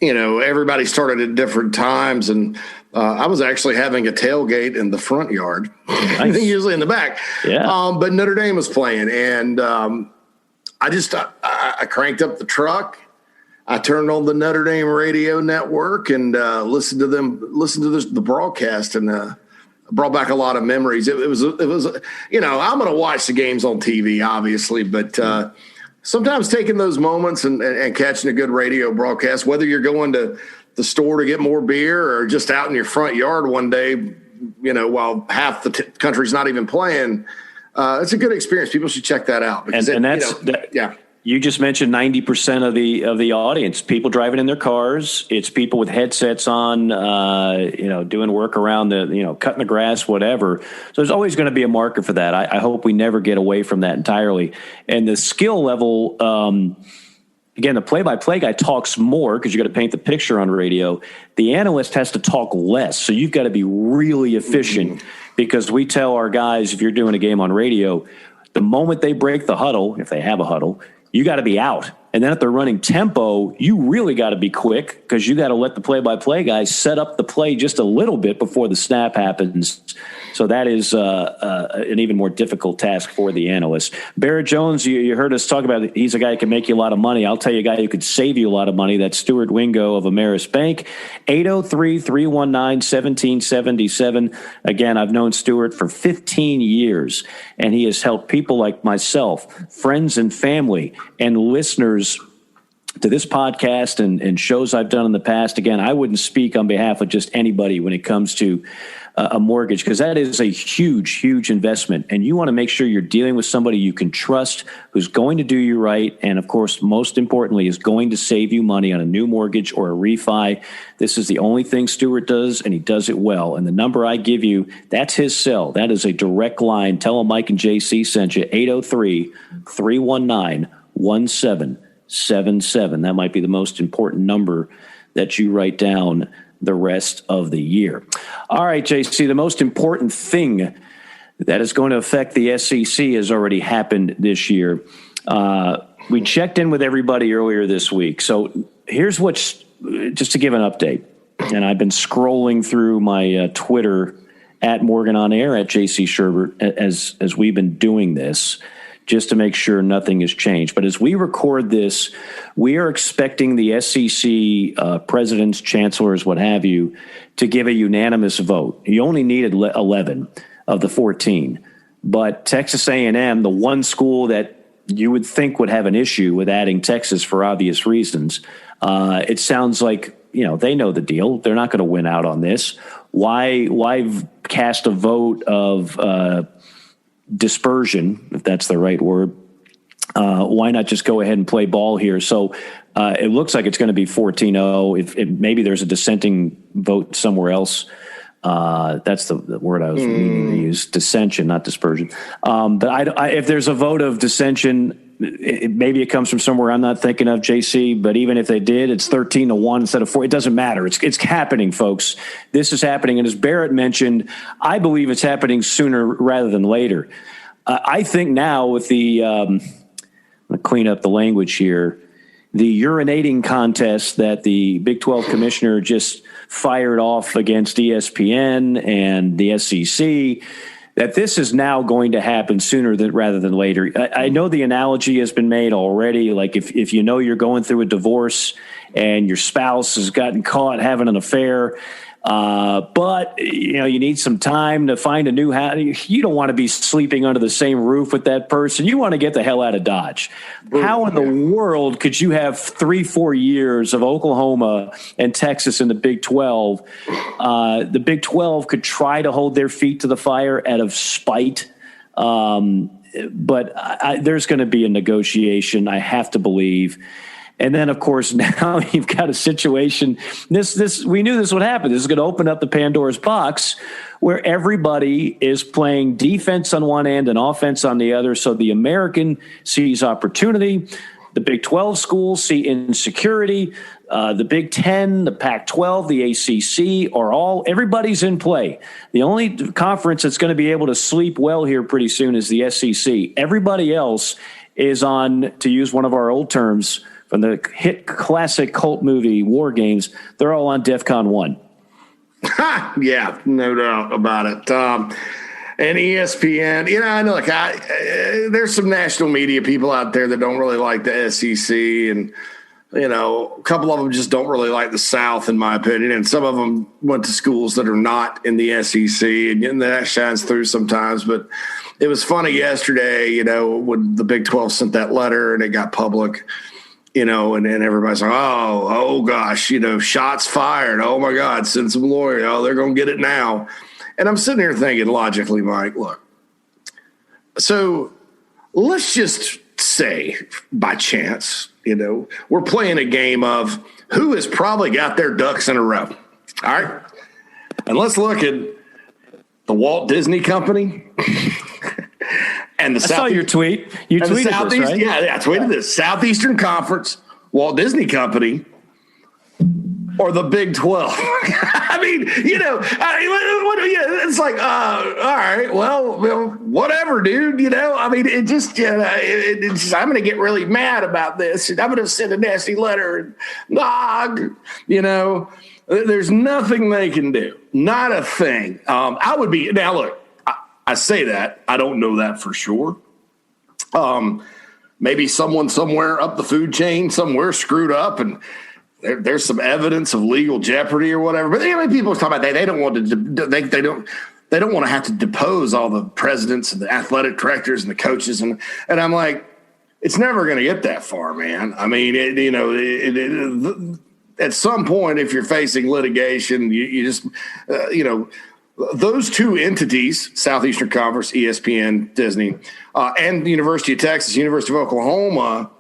Everybody started at different times, and I was actually having a tailgate in the front yard, nice. Usually in the back. Yeah. But Notre Dame was playing, and I cranked up the truck. I turned on the Notre Dame radio network and listened to the broadcast, and brought back a lot of memories. It was I'm going to watch the games on TV, obviously, but sometimes taking those moments and catching a good radio broadcast, whether you're going to the store to get more beer or just out in your front yard one day, while half the country's not even playing, it's a good experience. People should check that out. Because yeah.
You just mentioned 90% of the audience, people driving in their cars. It's people with headsets on, doing work around cutting the grass, whatever. So there's always going to be a market for that. I hope we never get away from that entirely. And the skill level, again, the play-by-play guy talks more because you got to paint the picture on radio. The analyst has to talk less. So you've got to be really efficient because we tell our guys, if you're doing a game on radio, the moment they break the huddle, if they have a huddle, you got to be out. And then if they're running tempo, you really got to be quick because you got to let the play-by-play guys set up the play just a little bit before the snap happens. So that is an even more difficult task for the analyst. Barrett Jones, you heard us talk about it. He's a guy who can make you a lot of money. I'll tell you a guy who could save you a lot of money. That's Stuart Wingo of Ameris Bank, 803-319-1777. Again, I've known Stuart for 15 years, and he has helped people like myself, friends and family, and listeners to this podcast and shows I've done in the past. Again, I wouldn't speak on behalf of just anybody when it comes to a mortgage, because that is a huge, huge investment. And you want to make sure you're dealing with somebody you can trust, who's going to do you right. And of course, most importantly, is going to save you money on a new mortgage or a refi. This is the only thing Stuart does, and he does it well. And the number I give you, that's his cell. That is a direct line. Tell him Mike and JC sent you, 803-319-1777. That might be the most important number that you write down the rest of the year. All right, JC, the most important thing that is going to affect the SEC has already happened this year. We checked in with everybody earlier this week. So here's just to give an update. And I've been scrolling through my Twitter at Morgan On Air, at JC Sherbert, as we've been doing this, just to make sure nothing has changed. But as we record this, we are expecting the SEC presidents, chancellors, what have you, to give a unanimous vote. You only needed 11 of the 14. But Texas A&M, the one school that you would think would have an issue with adding Texas for obvious reasons, it sounds like they know the deal. They're not going to win out on this. Why cast a vote of dispersion, if that's the right word? Why not just go ahead and play ball here? So it looks like it's going to be 14-0. If maybe there's a dissenting vote somewhere else. That's the word I was meaning to use, dissension, not dispersion. But if there's a vote of dissension, maybe it comes from somewhere I'm not thinking of, JC, but even if they did, it's 13-1 instead of 4. It doesn't matter. It's happening, folks. This is happening. And as Barrett mentioned, I believe it's happening sooner rather than later. I think now with the, I'm going to clean up the language here, the urinating contest that the Big 12 commissioner just fired off against ESPN and the SEC, that this is now going to happen sooner rather than later. I know the analogy has been made already. Like if you know you're going through a divorce and your spouse has gotten caught having an affair, but you need some time to find a new house. You don't want to be sleeping under the same roof with that person. You want to get the hell out of Dodge. How in the world could you have 3-4 years of Oklahoma and Texas in the Big 12? The Big 12 could try to hold their feet to the fire out of spite. But there's going to be a negotiation, I have to believe. And then, of course, now you've got a situation. We knew this would happen. This is going to open up the Pandora's box where everybody is playing defense on one end and offense on the other. So the American sees opportunity. The Big 12 schools see insecurity. The Big 10, the Pac-12, the ACC everybody's in play. The only conference that's going to be able to sleep well here pretty soon is the SEC. Everybody else is on, to use one of our old terms from the hit classic cult movie War Games, they're all on DEFCON 1.
Yeah, no doubt about it. And ESPN, I know, there's some national media people out there that don't really like the SEC, and a couple of them just don't really like the South, in my opinion. And some of them went to schools that are not in the SEC, and that shines through sometimes. But it was funny yesterday, when the Big 12 sent that letter and it got public, and everybody's like, oh gosh, shots fired. Oh my God, send some lawyer. Oh, they're going to get it now. And I'm sitting here thinking logically, Mike, look, so let's just say by chance, we're playing a game of who has probably got their ducks in a row. All right. And let's look at the Walt Disney Company and the
I saw your tweet. You tweeted this, right?
Yeah, I tweeted this. Southeastern Conference, Walt Disney Company, or the Big 12. I mean, it's like, all right, well, whatever, dude. I'm going to get really mad about this, and I'm going to send a nasty letter. There's nothing they can do. Not a thing. I would be, now look, I say that. I don't know that for sure. Maybe someone somewhere up the food chain somewhere screwed up, and there's some evidence of legal jeopardy or whatever. But people talk about that. They don't want to. They don't want to have to depose all the presidents and the athletic directors and the coaches. And I'm like, it's never going to get that far, man. I mean, at some point, if you're facing litigation, you just, those two entities, Southeastern Conference, ESPN, Disney, and the University of Texas, University of Oklahoma,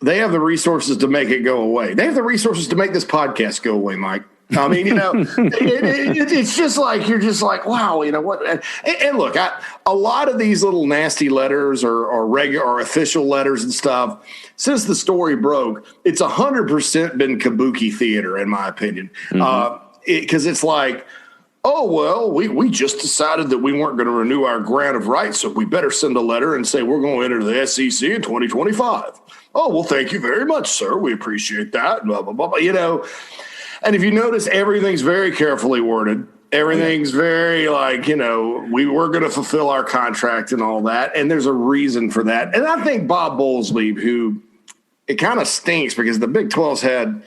they have the resources to make it go away. They have the resources to make this podcast go away, Mike. I mean, it's just like, you're just like, wow, what? And look, a lot of these little nasty letters or regular or official letters and stuff, since the story broke, it's 100% been kabuki theater, in my opinion. Because it's like, oh, well, we just decided that we weren't going to renew our grant of rights, so we better send a letter and say we're going to enter the SEC in 2025. Oh, well, thank you very much, sir. We appreciate that. Blah, blah, blah, blah, And if you notice, everything's very carefully worded. Everything's very we were going to fulfill our contract and all that. And there's a reason for that. And I think Bob Bowlesley, who it kind of stinks because the Big 12's had,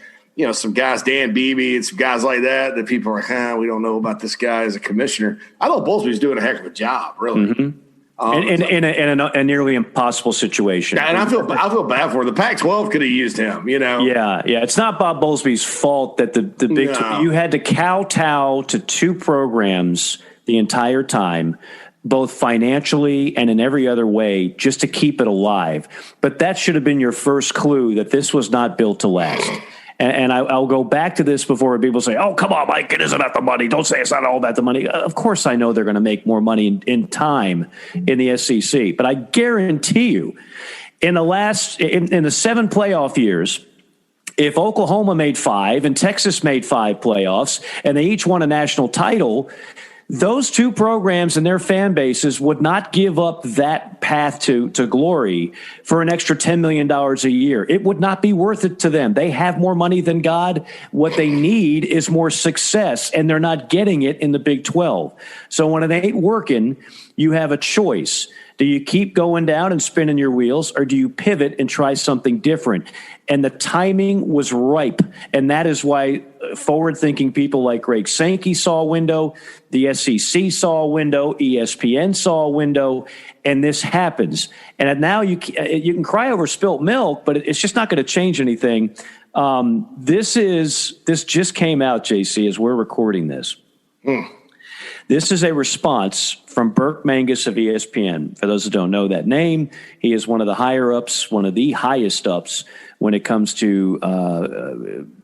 some guys, Dan Beebe and some guys like that people are like, we don't know about this guy as a commissioner. I thought Bowlesley's doing a heck of a job, really.
Mm-hmm. In a nearly impossible situation.
And I feel bad for him. The Pac-12 could have used him,
Yeah. It's not Bob Bowlesby's fault that the Big 12, you had to kowtow to two programs the entire time, both financially and in every other way, just to keep it alive. But that should have been your first clue that this was not built to last. And I'll go back to this before people say, oh, come on, Mike, it isn't about the money. Don't say it's not all about the money. Of course, I know they're going to make more money in time in the SEC. But I guarantee you, in the 7 playoff years, if Oklahoma made 5 and Texas made 5 playoffs and they each won a national title, those two programs and their fan bases would not give up that path to glory for an extra $10 million a year. It would not be worth it to them. They have more money than God. What they need is more success, and they're not getting it in the Big 12. So when it ain't working, you have a choice. Do you keep going down and spinning your wheels, or do you pivot and try something different? And the timing was ripe. And that is why forward-thinking people like Greg Sankey saw a window, the SEC saw a window, ESPN saw a window, and this happens. And now you can cry over spilt milk, but it's just not going to change anything. This just came out, JC, as we're recording this. This is a response from Burke Mangus of ESPN. For those who don't know that name, he is one of the higher-ups, one of the highest-ups when it comes to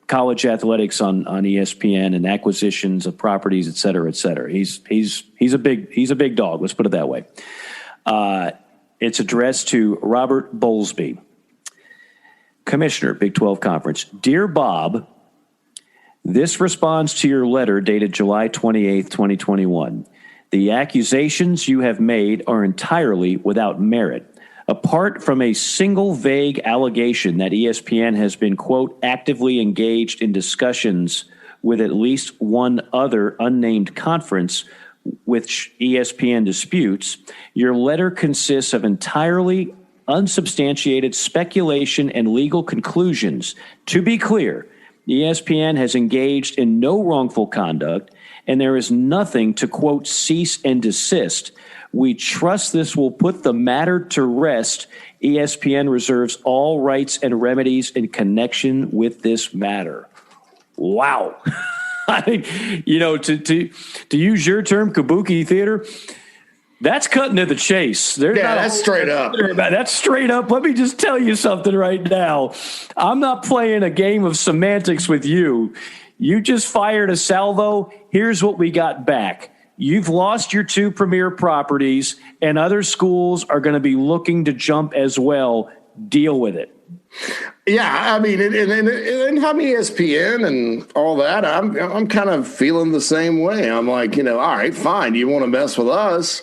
college athletics on ESPN and acquisitions of properties, et cetera, et cetera. He's a big dog. Let's put it that way. It's addressed to Robert Bowlesby, Commissioner, Big 12 Conference. Dear Bob, this responds to your letter dated July 28th, 2021. The accusations you have made are entirely without merit. Apart from a single vague allegation that ESPN has been, quote, actively engaged in discussions with at least one other unnamed conference which ESPN disputes, your letter consists of entirely unsubstantiated speculation and legal conclusions. To be clear, ESPN has engaged in no wrongful conduct, and there is nothing to, quote, cease and desist. We trust this will put the matter to rest. ESPN reserves all rights and remedies in connection with this matter. Wow. I mean, to use your term, kabuki theater, that's cutting to the chase.
That's straight up.
That's straight up. Let me just tell you something right now. I'm not playing a game of semantics with you. You just fired a salvo. Here's what we got back. You've lost your two premier properties, and other schools are going to be looking to jump as well. Deal with it.
Yeah, I mean, and I'm ESPN and all that. I'm kind of feeling the same way. I'm like, all right, fine. You want to mess with us?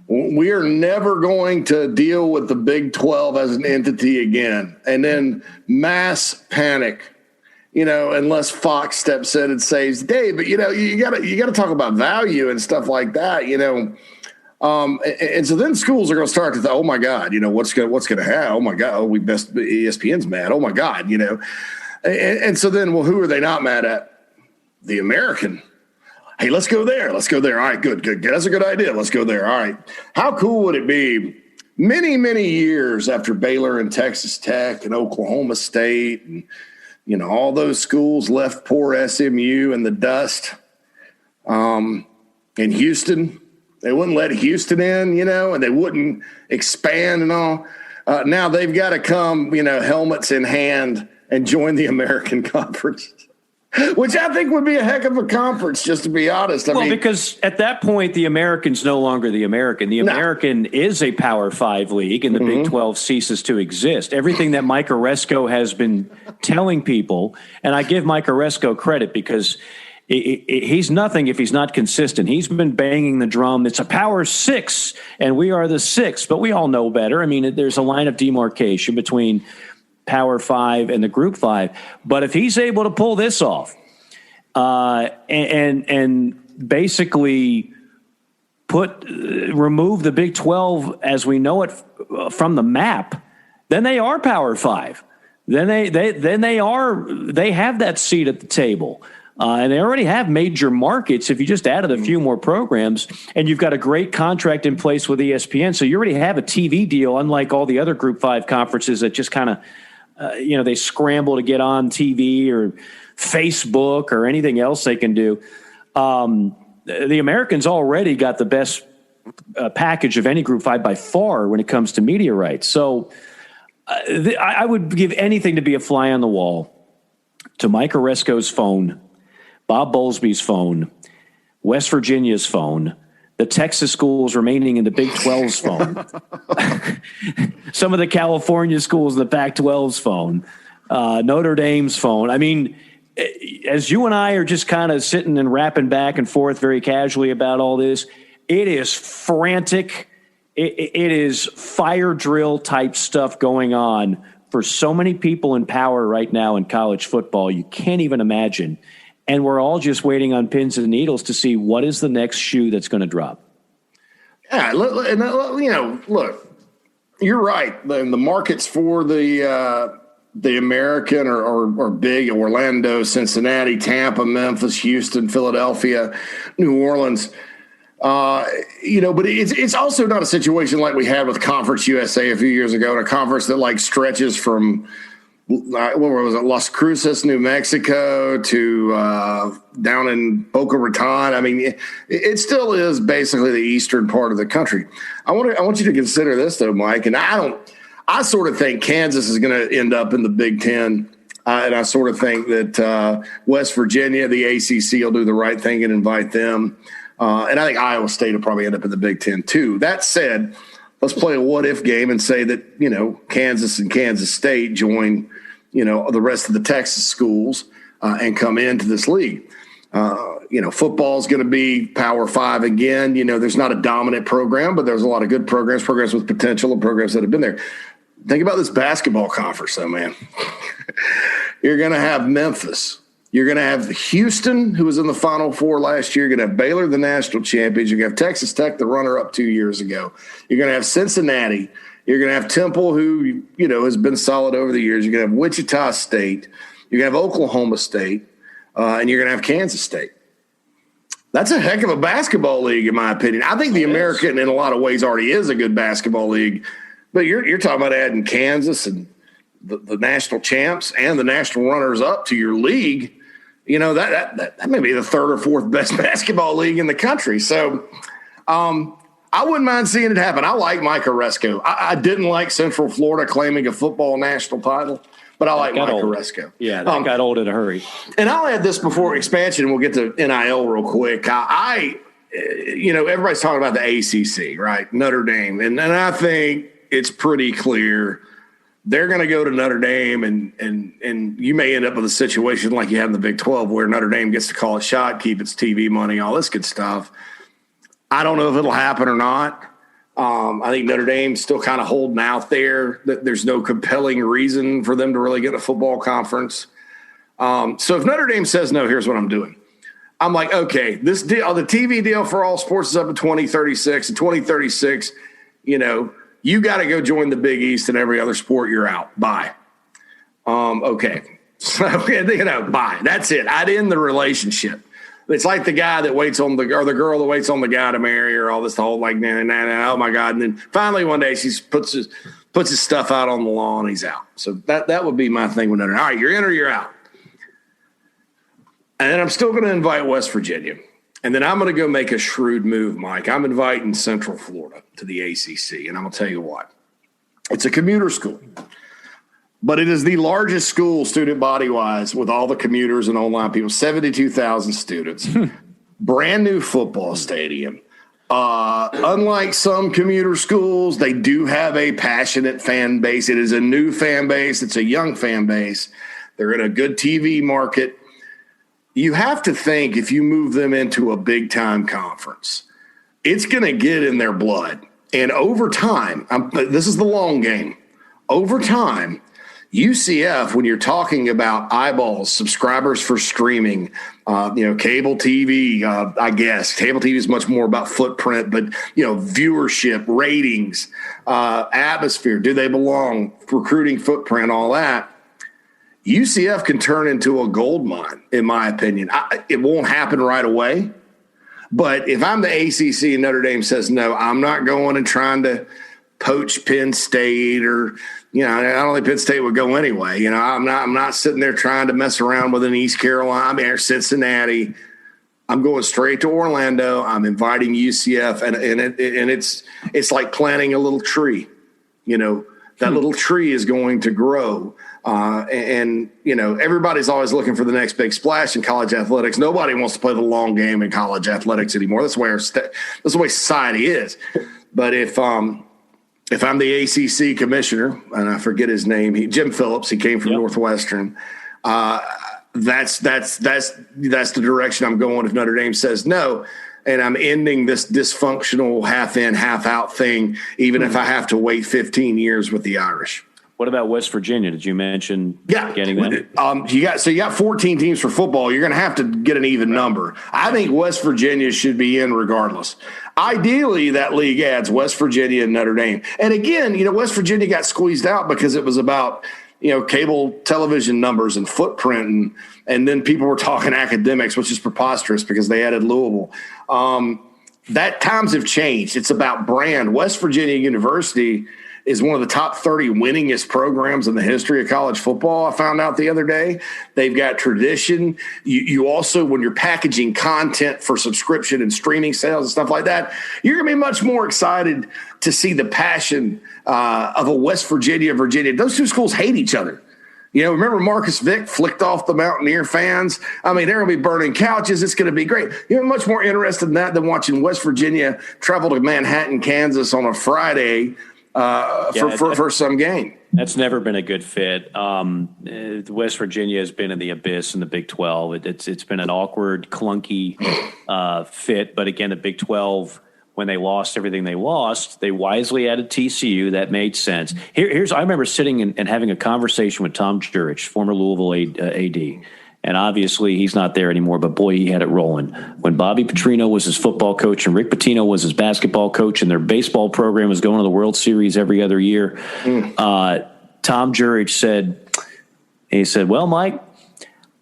We are never going to deal with the Big 12 as an entity again. And then mass panic, unless Fox steps in and says, Dave, but you got to talk about value and stuff like that, and so then schools are going to start to think, oh my God, what's going to happen? Oh my God, ESPN's mad. Oh my God, and so then, well, who are they not mad at? The American. Hey, let's go there. Let's go there. All right, good. That's a good idea. Let's go there. All right. How cool would it be many, many years after Baylor and Texas Tech and Oklahoma State and, all those schools left poor SMU in the dust, in Houston? They wouldn't let Houston in, and they wouldn't expand and all. Now they've got to come, helmets in hand and join the American Conference, which I think would be a heck of a conference, just to be honest. I mean, because
at that point, the American's no longer the American. The American is a Power 5 league, and the Big 12 ceases to exist. Everything that Mike Oresco has been telling people, and I give Mike Oresco credit because he's nothing if he's not consistent. He's been banging the drum. It's a Power 6, and we are the 6, but we all know better. I mean, there's a line of demarcation between Power 5 and the Group 5. But if he's able to pull this off and basically remove the Big 12 as we know it from the map, then they are Power 5. Then they have that seat at the table. And they already have major markets. If you just added a few more programs, and you've got a great contract in place with ESPN, so you already have a TV deal, unlike all the other Group 5 conferences that just kind of, they scramble to get on TV or Facebook or anything else they can do. The Americans already got the best package of any Group 5 by far when it comes to media rights. So I would give anything to be a fly on the wall to Mike Oresco's phone, Bob Bowlesby's phone, West Virginia's phone, the Texas schools remaining in the Big 12's phone, some of the California schools in the Pac-12's phone, Notre Dame's phone. I mean, as you and I are just kind of sitting and rapping back and forth very casually about all this, it is frantic. It is fire drill type stuff going on for so many people in power right now in college football. You can't even imagine. And we're all just waiting on pins and needles to see what is the next shoe that's going to drop.
Yeah, look, you're right. The markets for the American are big. Orlando, Cincinnati, Tampa, Memphis, Houston, Philadelphia, New Orleans. But it's also not a situation like we had with Conference USA a few years ago, and a conference that like stretches from what was it, Las Cruces, New Mexico, to down in Boca Raton. I mean, it still is basically the eastern part of the country. I want you to consider this, though, Mike, and I sort of think Kansas is going to end up in the Big Ten, and I sort of think that West Virginia, the ACC, will do the right thing and invite them. And I think Iowa State will probably end up in the Big Ten, too. That said, let's play a what-if game and say that, Kansas and Kansas State join, the rest of the Texas schools and come into this league. Football is going to be Power 5 again. There's not a dominant program, but there's a lot of good programs with potential, and programs that have been there. Think about this basketball conference, though, man. You're going to have Memphis. You're going to have Houston, who was in the Final Four last year. You're going to have Baylor, the national champions. You're going to have Texas Tech, the runner-up 2 years ago. You're going to have Cincinnati. You're going to have Temple, who, has been solid over the years. You're going to have Wichita State. You're going to have Oklahoma State. And you're going to have Kansas State. That's a heck of a basketball league, in my opinion. I think the American, in a lot of ways, already is a good basketball league. But you're talking about adding Kansas and the national champs and the national runners-up to your league. That may be the third or fourth best basketball league in the country. So I wouldn't mind seeing it happen. I like Mike Oresco. I didn't like Central Florida claiming a football national title, but I like Mike Oresco.
Yeah, that got old in a hurry.
And I'll add this before expansion, and we'll get to NIL real quick. Everybody's talking about the ACC, right? Notre Dame. And I think it's pretty clear they're going to go to Notre Dame, and you may end up with a situation like you had in the Big 12 where Notre Dame gets to call a shot, keep its TV money, all this good stuff. I don't know if it'll happen or not. I think Notre Dame's still kind of holding out there. There's no compelling reason for them to really get a football conference. So if Notre Dame says no, here's what I'm doing. I'm like, okay, this deal, the TV deal for all sports is up in 2036. In 2036, you got to go join the Big East, and every other sport you're out. Bye. Okay. So, bye. That's it. I'd end the relationship. It's like the guy that waits on the girl that waits on the guy to marry her, all this, the whole like, nah, oh my God. And then finally one day she puts his stuff out on the lawn and he's out. So that would be my thing with Notre Dame. All right, you're in or you're out. And then I'm still going to invite West Virginia. And then I'm going to go make a shrewd move, Mike. I'm inviting Central Florida to the ACC, and I'm going to tell you what. It's a commuter school, but it is the largest school student body-wise with all the commuters and online people, 72,000 students, brand new football stadium. Unlike some commuter schools, they do have a passionate fan base. It is a new fan base. It's a young fan base. They're in a good TV market. You have to think if you move them into a big-time conference, it's going to get in their blood. And over time, this is the long game. Over time, UCF, when you're talking about eyeballs, subscribers for streaming, cable TV, I guess. Cable TV is much more about footprint, but, viewership, ratings, atmosphere, do they belong, recruiting footprint, all that. UCF can turn into a gold mine, in my opinion. It won't happen right away. But if I'm the ACC and Notre Dame says, no, I'm not going and trying to poach Penn State or, I don't think Penn State would go anyway. I'm not sitting there trying to mess around with an East Carolina or Cincinnati. I'm going straight to Orlando. I'm inviting UCF, and it's like planting a little tree. That little tree is going to grow. Everybody's always looking for the next big splash in college athletics. Nobody wants to play the long game in college athletics anymore. That's the way society is. But if I'm the ACC commissioner, and I forget his name, Jim Phillips, he came from Northwestern. That's the direction I'm going. If Notre Dame says no, and I'm ending this dysfunctional half in, half out thing, even if I have to wait 15 years with the Irish.
What about West Virginia? Did you mention getting them?
You got 14 teams for football. You're going to have to get an even number. I think West Virginia should be in regardless. Ideally, that league adds West Virginia and Notre Dame. And again, West Virginia got squeezed out because it was about cable television numbers and footprint, and then people were talking academics, which is preposterous because they added Louisville. That times have changed. It's about brand. West Virginia University is one of the top 30 winningest programs in the history of college football. I found out the other day. They've got tradition. You also, when you're packaging content for subscription and streaming sales and stuff like that, you're going to be much more excited to see the passion of a West Virginia. Those two schools hate each other. Remember Marcus Vick flicked off the Mountaineer fans? I mean, they're going to be burning couches. It's going to be great. You're much more interested in that than watching West Virginia travel to Manhattan, Kansas on a Friday for some game.
That's never been a good fit. West Virginia has been in the abyss in the Big 12. It's been an awkward, clunky fit. But again, the Big 12, when they lost everything they lost, they wisely added TCU. That made sense. I remember sitting and having a conversation with Tom Jurich, former Louisville AD. And obviously he's not there anymore, but boy, he had it rolling. When Bobby Petrino was his football coach and Rick Pitino was his basketball coach and their baseball program was going to the World Series every other year, Tom Jurich said, well, Mike,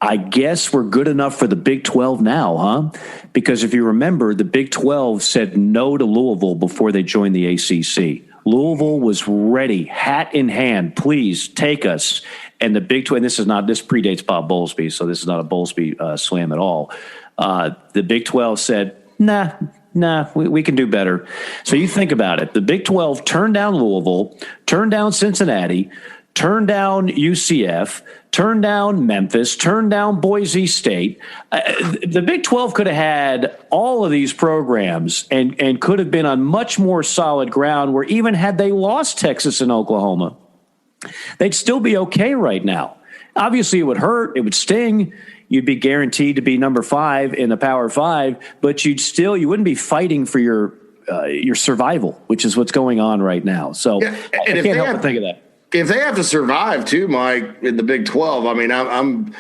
I guess we're good enough for the Big 12 now, huh? Because if you remember, the Big 12 said no to Louisville before they joined the ACC. Louisville was ready, hat in hand, please take us. And the Big 12, this predates Bob Bowlesby, so this is not a Bowlesby slam at all. The Big 12 said, nah, we can do better. So you think about it. The Big 12 turned down Louisville, turned down Cincinnati, turned down UCF, turned down Memphis, turned down Boise State. The Big 12 could have had all of these programs and could have been on much more solid ground where even had they lost Texas and Oklahoma, they'd still be okay right now. Obviously, it would hurt. It would sting. You'd be guaranteed to be number 5 in the Power 5, but you wouldn't be fighting for your survival, which is what's going on right now. So I can't help but think of that.
If they have to survive too, Mike, in the Big 12, I mean, I'm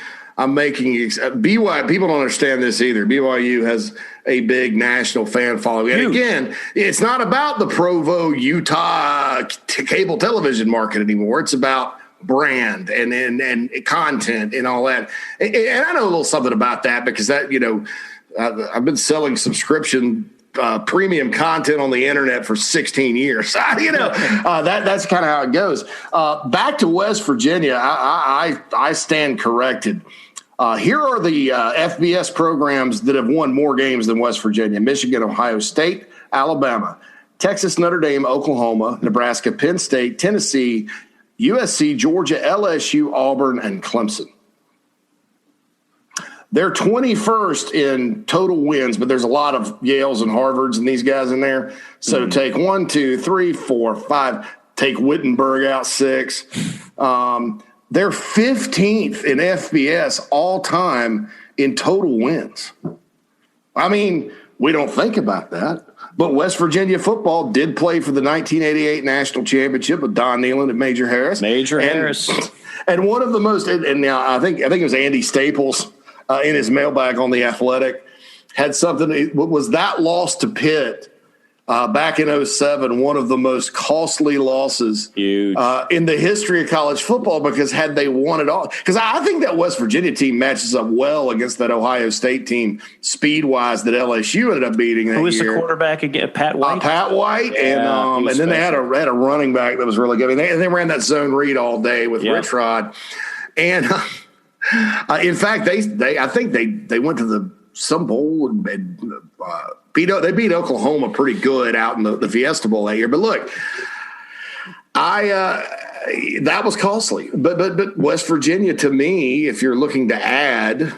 making BYU. People don't understand this either. BYU has a big national fan following, and again, it's not about the Provo, Utah cable television market anymore. It's about brand and content and all that. And I know a little something about that because that I've been selling subscription premium content on the internet for 16 years. That's kind of how it goes. Back to West Virginia, I stand corrected. Here are the FBS programs that have won more games than West Virginia: Michigan, Ohio State, Alabama, Texas, Notre Dame, Oklahoma, Nebraska, Penn State, Tennessee, USC, Georgia, LSU, Auburn, and Clemson. They're 21st in total wins, but there's a lot of Yales and Harvards and these guys in there. So take 1, 2, 3, 4, 5. Take Wittenberg out 6. They're 15th in FBS all time in total wins. I mean, we don't think about that, but West Virginia football did play for the 1988 national championship with Don Nehlen and Major Harris. And one of the most, and now I think it was Andy Staples. In his mailbag on The Athletic, had something. Was that loss to Pitt back in 2007 one of the most costly losses in the history of college football? Because had they won it all, because I think that West Virginia team matches up well against that Ohio State team speed-wise that LSU ended up beating that year.
Who was the quarterback again? Pat White?
Pat White. Yeah, and then they had a running back that was really good. I mean, they ran that zone read all day with Rich Rod. And in fact, I think they went to some bowl and they beat Oklahoma pretty good out in the Fiesta Bowl that year. But look, that was costly. But West Virginia, to me, if you're looking to add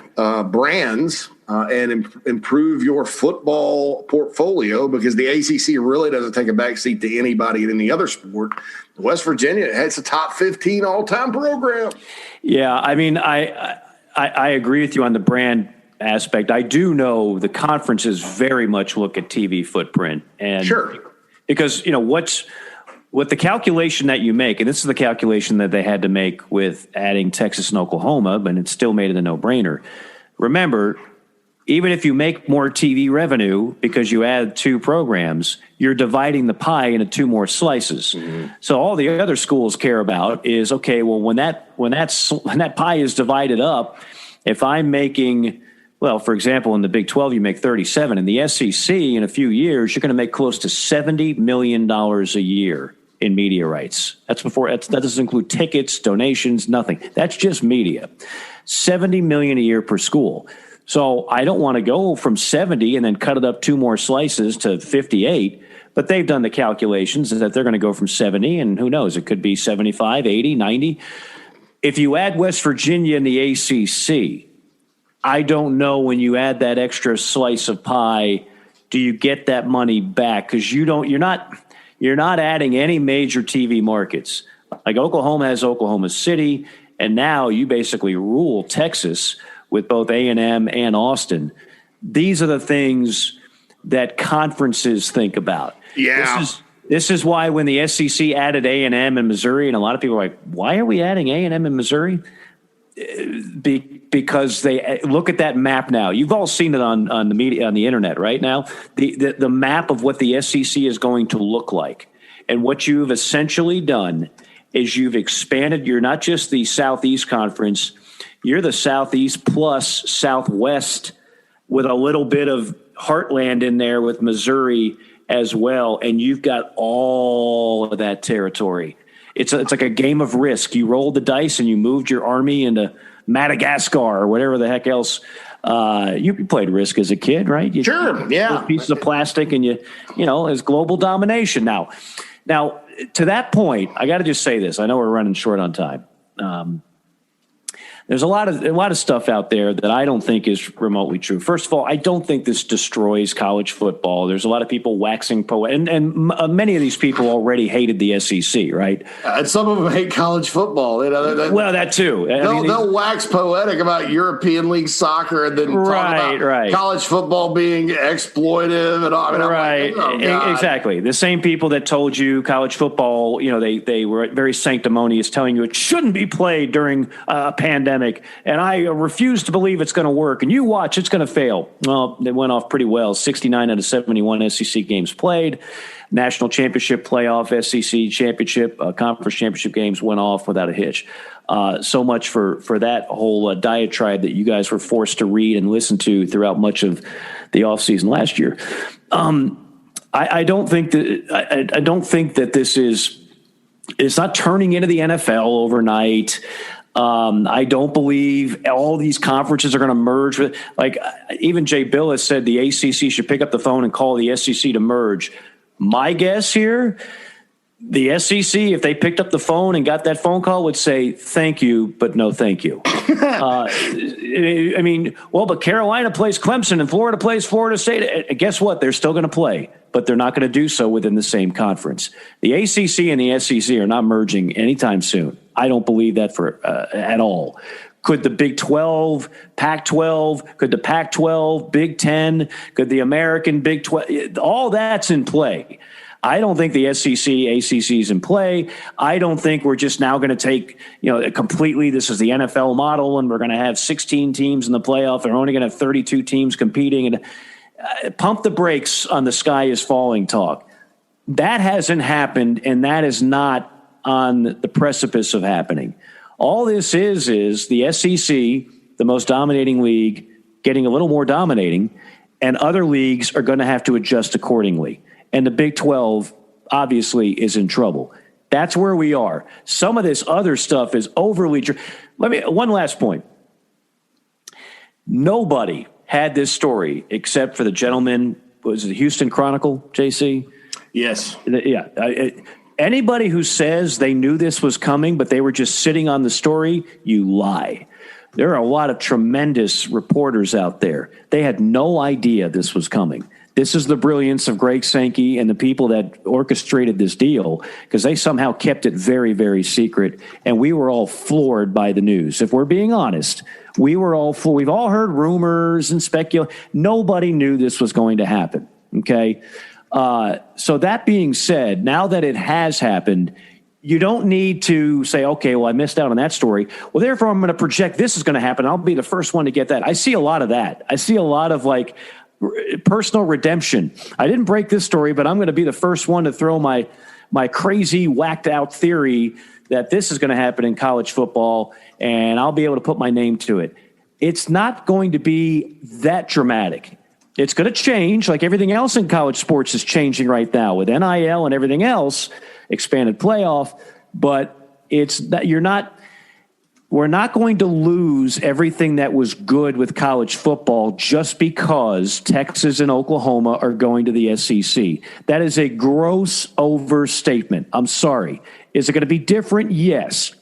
brands and improve your football portfolio, because the ACC really doesn't take a backseat to anybody in any other sport, West Virginia has a top 15 all-time program.
Yeah, I mean, I agree with you on the brand aspect. I do know the conferences very much look at TV footprint, and
sure,
because what the calculation that you make, and this is the calculation that they had to make with adding Texas and Oklahoma, but it still made it a no-brainer. Remember, even if you make more TV revenue because you add 2 programs, you're dividing the pie into 2 more slices. Mm-hmm. So all the other schools care about is, okay, well, when that pie is divided up, if I'm making, well, for example, in the Big 12, you make 37. In the SEC, in a few years, you're going to make close to $70 million a year. in media rights. That doesn't include tickets, donations, nothing. That's just media. $70 million a year per school. So I don't want to go from 70 and then cut it up 2 more slices to 58, but they've done the calculations that they're going to go from 70, and who knows, it could be 75, 80, 90. If you add West Virginia and the ACC, I don't know when you add that extra slice of pie, do you get that money back? Because you're not adding any major TV markets. Like Oklahoma has Oklahoma City, and now you basically rule Texas with both A&M and Austin. These are the things that conferences think about.
Yeah.
This is why when the SEC added A&M and Missouri, and a lot of people are like, why are we adding A&M and Missouri? Because they look at that map now. You've all seen it on the media, on the internet right now, the map of what the SEC is going to look like. And what you've essentially done is you've expanded. You're not just the Southeast Conference. You're the Southeast plus Southwest with a little bit of heartland in there with Missouri as well. And you've got all of that territory. It's like a game of Risk. You rolled the dice and you moved your army into Madagascar or whatever the heck else. You played Risk as a kid, right?
Sure, yeah.
Pieces of plastic and it's global domination. Now, to that point, I got to just say this. I know we're running short on time. There's a lot of stuff out there that I don't think is remotely true. First of all, I don't think this destroys college football. There's a lot of people waxing poetic, and many of these people already hated the SEC, right?
And some of them hate college football.
Well, that too.
They'll wax poetic about European League soccer and then talk about college football being exploitive and all.
Right, exactly. The same people that told you college football, they were very sanctimonious, telling you it shouldn't be played during a pandemic. And I refuse to believe it's going to work. And you watch, it's going to fail. Well, it went off pretty well. 69 out of 71 SEC games played. National championship playoff, SEC championship, conference championship games went off without a hitch. So much for that whole diatribe that you guys were forced to read and listen to throughout much of the offseason last year. I don't think that this is. It's not turning into the NFL overnight. I don't believe all these conferences are going to merge with, even Jay Bill has said the ACC should pick up the phone and call the SEC to merge. My guess here, the SEC, if they picked up the phone and got that phone call, would say, thank you, but no thank you. But Carolina plays Clemson and Florida plays Florida State. Guess what? They're still going to play, but they're not going to do so within the same conference. The ACC and the SEC are not merging anytime soon. I don't believe that at all. Could the Big 12, Pac-12, could the Pac-12, Big 10, could the American Big 12, all that's in play. I don't think the SEC, ACC is in play. I don't think we're just now going to take, completely, this is the NFL model and we're going to have 16 teams in the playoff. They're only going to have 32 teams competing. And pump the brakes on the sky is falling talk. That hasn't happened, and that is not on the precipice of happening. All this is the SEC, the most dominating league, getting a little more dominating, and other leagues are going to have to adjust accordingly. And the Big 12 obviously is in trouble. That's where we are. Some of this other stuff is overly. One last point. Nobody had this story except for the gentleman. Was it the Houston Chronicle, JC?
Yes.
Yeah. Anybody who says they knew this was coming, but they were just sitting on the story, you lie. There are a lot of tremendous reporters out there. They had no idea this was coming. This is the brilliance of Greg Sankey and the people that orchestrated this deal, because they somehow kept it very, very secret. And we were all floored by the news. If we're being honest, we were all floored. We've all heard rumors and speculation. Nobody knew this was going to happen. Okay. So that being said, now that it has happened, you don't need to say, okay, well, I missed out on that story. Well, therefore, I'm going to project this is going to happen. I'll be the first one to get that. I see a lot of that. I see a lot of personal redemption. I didn't break this story, but I'm going to be the first one to throw my crazy whacked out theory that this is going to happen in college football, and I'll be able to put my name to it. It's not going to be that dramatic. It's going to change, like everything else in college sports is changing right now with NIL and everything else. expanded playoff, but it's that we're not going to lose everything that was good with college football just because Texas and Oklahoma are going to the SEC. That is a gross overstatement. I'm sorry. Is it going to be different? Yes.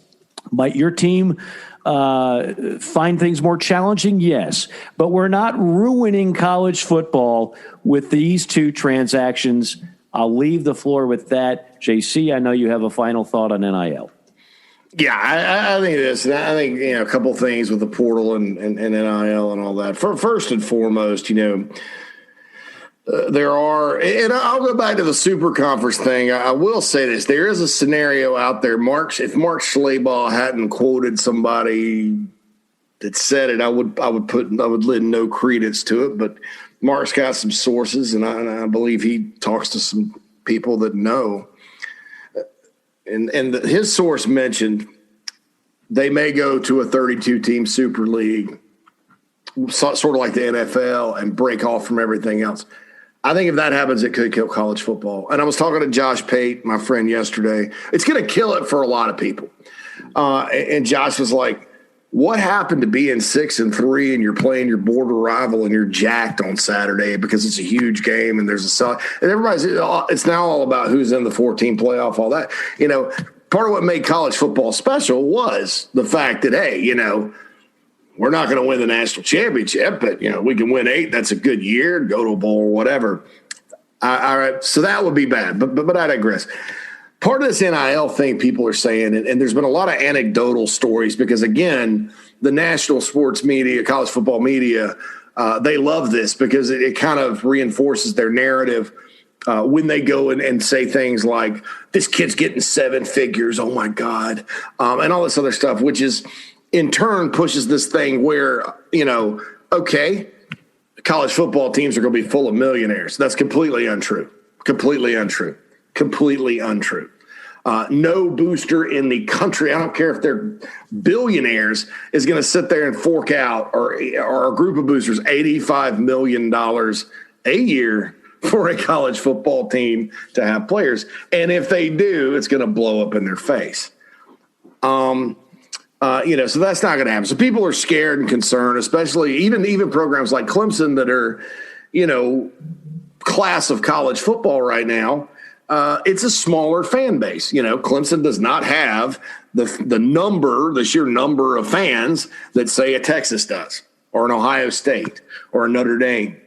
Might your team find things more challenging? Yes. But we're not ruining college football with these two transactions. I'll leave the floor with that. JC, I know you have a final thought on NIL.
Yeah, I think it is. I think, a couple of things with the portal and NIL and all that. First and foremost, there are, and I'll go back to the super conference thing. I will say this. There is a scenario out there. If Mark Schlabach hadn't quoted somebody that said it, I would lend no credence to it. But Mark's got some sources, and I believe he talks to some people that know. And his source mentioned they may go to a 32-team Super League, sort of like the NFL, and break off from everything else. I think if that happens, it could kill college football. And I was talking to Josh Pate, my friend, yesterday. It's going to kill it for a lot of people. And Josh was like, what happened to being 6-3 and you're playing your border rival and you're jacked on Saturday because it's a huge game and there's and it's now all about who's in the 14 playoff, all that. Part of what made college football special was the fact that, hey, we're not going to win the national championship, but, we can win 8. That's a good year, go to a bowl or whatever. All right, so that would be bad, but I digress. Part of this NIL thing people are saying, and there's been a lot of anecdotal stories because, again, the national sports media, college football media, they love this because it kind of reinforces their narrative when they go and say things like, this kid's getting 7 figures, oh, my God, and all this other stuff, which is in turn pushes this thing where, okay, college football teams are going to be full of millionaires. That's completely untrue. Completely untrue. No booster in the country, I don't care if they're billionaires, is going to sit there and fork out, or a group of boosters, $85 million a year for a college football team to have players. And if they do, it's going to blow up in their face. So that's not going to happen. So people are scared and concerned, especially even programs like Clemson that are, class of college football right now. It's a smaller fan base. Clemson does not have the sheer number of fans that, say, a Texas does, or an Ohio State, or a Notre Dame.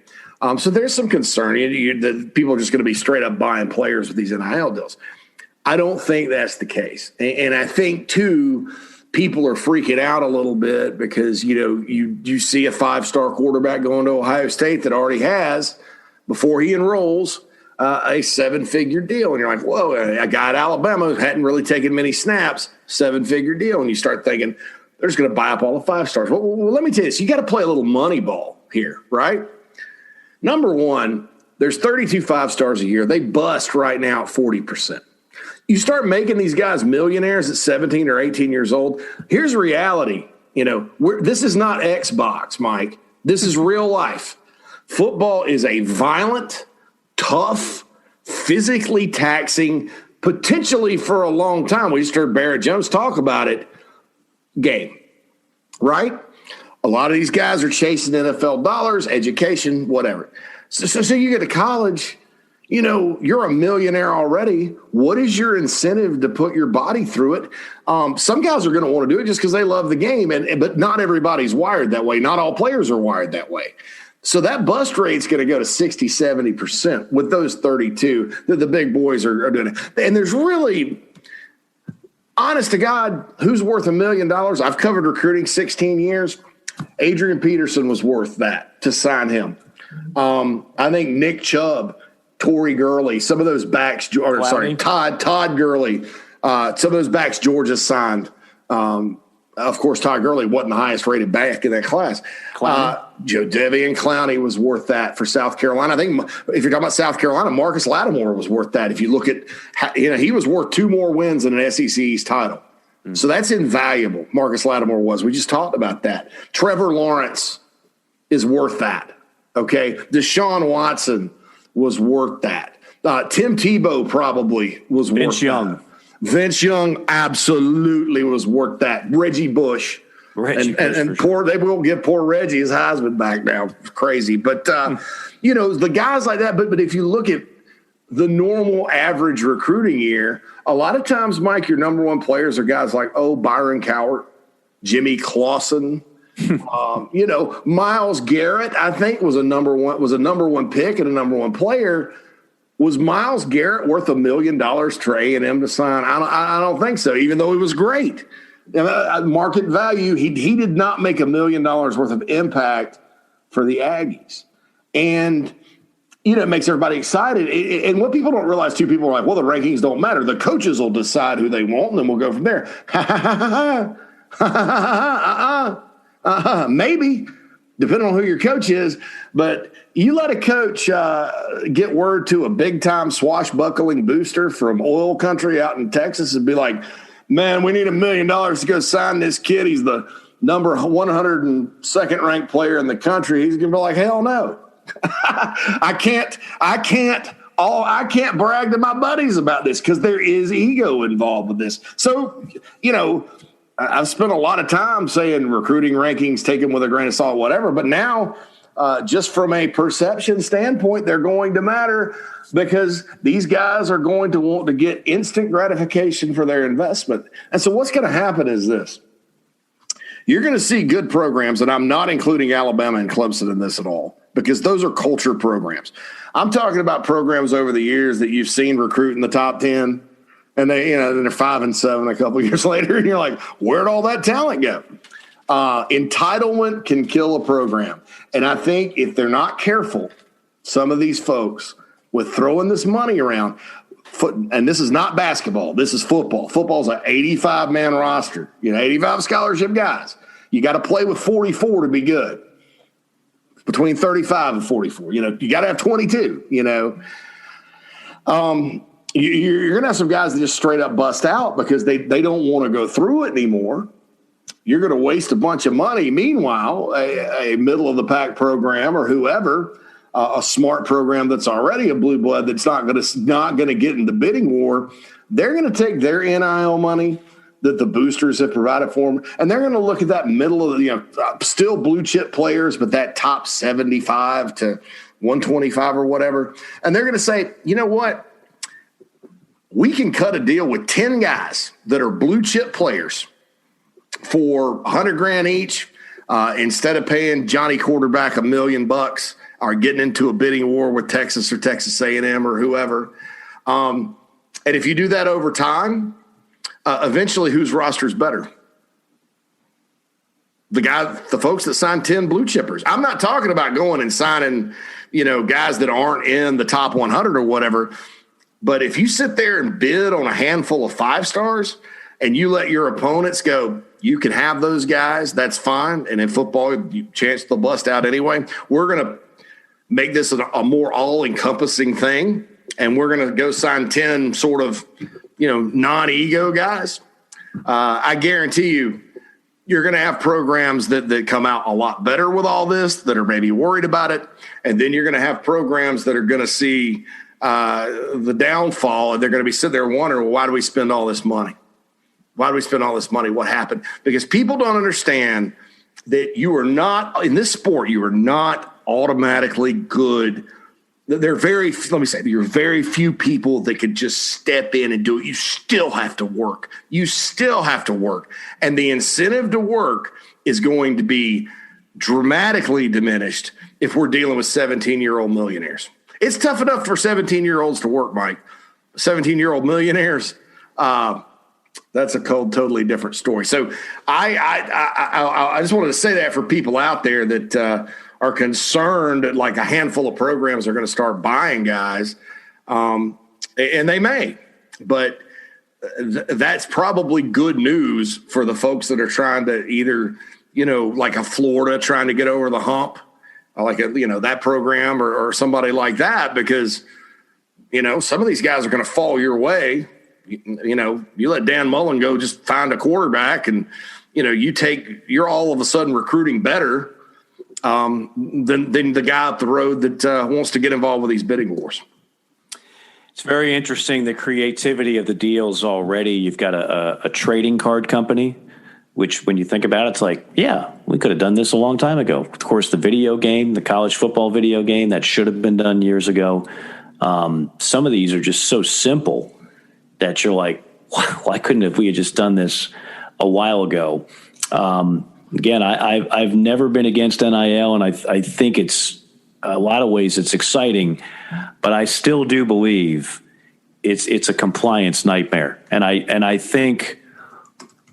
So there's some concern that people are just going to be straight up buying players with these NIL deals. I don't think that's the case. And I think, too, people are freaking out a little bit because, you see a 5-star quarterback going to Ohio State that already has, before he enrolls, a 7-figure deal. And you're like, whoa, a guy at Alabama who hadn't really taken many snaps, 7-figure deal. And you start thinking, they're just going to buy up all the 5-stars. Well, let me tell you this. You got to play a little money ball here, right? Number one, there's 32 5-stars a year. They bust right now at 40%. You start making these guys millionaires at 17 or 18 years old. Here's reality. This is not Xbox, Mike. This is real life. Football is a violent, tough, physically taxing, potentially for a long time, we just heard Barrett Jones talk about it, game, right? A lot of these guys are chasing NFL dollars, education, whatever. So you get to college, you're a millionaire already. What is your incentive to put your body through it? Some guys are going to want to do it just because they love the game, but not everybody's wired that way. Not all players are wired that way. So that bust rate's going to go to 60, 70% with those 32 that the big boys are doing it. And there's really, honest to God, who's worth $1 million? I've covered recruiting 16 years. Adrian Peterson was worth that to sign him. I think Nick Chubb, Torrey Gurley, some of those backs, Todd Gurley, some of those backs Georgia signed. Of course, Todd Gurley wasn't the highest rated back in that class. Joe Devian Clowney was worth that for South Carolina. I think if you're talking about South Carolina, Marcus Lattimore was worth that. If you look at, he was worth 2 more wins in an SEC East title. So that's invaluable. Marcus Lattimore was. We just talked about that. Trevor Lawrence is worth that. Okay. Deshaun Watson was worth that. Tim Tebow probably was
Vince
worth
Young.
that. Vince Young absolutely was worth that. Reggie Bush. And poor, they won't give poor Reggie his Heisman back now. Crazy. But, the guys like that. But if you look at the normal average recruiting year, a lot of times, Mike, your number one players are guys like, Byron Cowart, Jimmy Clausen. Myles Garrett, I think, was a number one pick and a number one player. Was Myles Garrett worth $1 million to A&M to sign? I don't think so, even though he was great. Market value, he did not make $1 million worth of impact for the Aggies. And, it makes everybody excited. And what people don't realize, too, people are like, well, the rankings don't matter. The coaches will decide who they want, and then we'll go from there. Maybe, depending on who your coach is. But you let a coach get word to a big-time swashbuckling booster from oil country out in Texas and be like, man, we need $1 million to go sign this kid. He's the number 102nd ranked player in the country. He's going to be like, hell no. I can't brag to my buddies about this because there is ego involved with this. So, I've spent a lot of time saying recruiting rankings, take them with a grain of salt, whatever. But now, just from a perception standpoint, they're going to matter because these guys are going to want to get instant gratification for their investment. And so what's going to happen is this. You're going to see good programs, and I'm not including Alabama and Clemson in this at all, because those are culture programs. I'm talking about programs over the years that you've seen recruit in the top 10, and they're 5-7 a couple of years later, and you're like, where'd all that talent go? Entitlement can kill a program. And I think if they're not careful, some of these folks with throwing this money around, and this is not basketball, this is football. Football's an 85-man roster, 85 scholarship guys. You got to play with 44 to be good. Between 35 and 44, you got to have 22, You're going to have some guys that just straight up bust out because they don't want to go through it anymore. You're going to waste a bunch of money. Meanwhile, a middle-of-the-pack program or whoever, a smart program that's already a blue blood that's not going to get in the bidding war, they're going to take their NIL money that the boosters have provided for them, and they're going to look at that middle of the, still blue-chip players, but that top 75 to 125 or whatever, and they're going to say, you know what? We can cut a deal with 10 guys that are blue-chip players for $100,000 each, instead of paying Johnny quarterback $1 million or getting into a bidding war with Texas or Texas A&M or whoever. And if you do that over time, eventually whose roster is better? The folks that signed 10 blue chippers. I'm not talking about going and signing, guys that aren't in the top 100 or whatever. But if you sit there and bid on a handful of 5 stars and you let your opponents go, you can have those guys, that's fine. And in football, chance they'll bust out anyway. We're going to make this a more all-encompassing thing, and we're going to go sign 10 sort of, non-ego guys. I guarantee you're going to have programs that come out a lot better with all this, that are maybe worried about it. And then you're going to have programs that are going to see the downfall, and they're going to be sitting there wondering, well, why do we spend all this money? Why do we spend all this money? What happened? Because people don't understand that you are not, in this sport, you are not automatically good. There are very few people that could just step in and do it. You still have to work. And the incentive to work is going to be dramatically diminished if we're dealing with 17-year-old millionaires. It's tough enough for 17-year-olds to work, Mike. 17-year-old millionaires, that's a totally different story. So I just wanted to say that for people out there that are concerned that like a handful of programs are going to start buying guys, and they may. But that's probably good news for the folks that are trying to either, like a Florida trying to get over the hump, like that program or somebody like that, because, some of these guys are going to fall your way. You let Dan Mullen go, just find a quarterback, and you're all of a sudden recruiting better than the guy up the road that wants to get involved with these bidding wars.
It's very interesting, the creativity of the deals already. You've got a trading card company, which when you think about it, it's like, yeah, we could have done this a long time ago. Of course, the video game, the college football video game, that should have been done years ago. Some of these are just so simple that you're like, why couldn't we have just done this a while ago? Again, I've never been against NIL, and I think it's a lot of ways it's exciting, but I still do believe it's a compliance nightmare. And I think,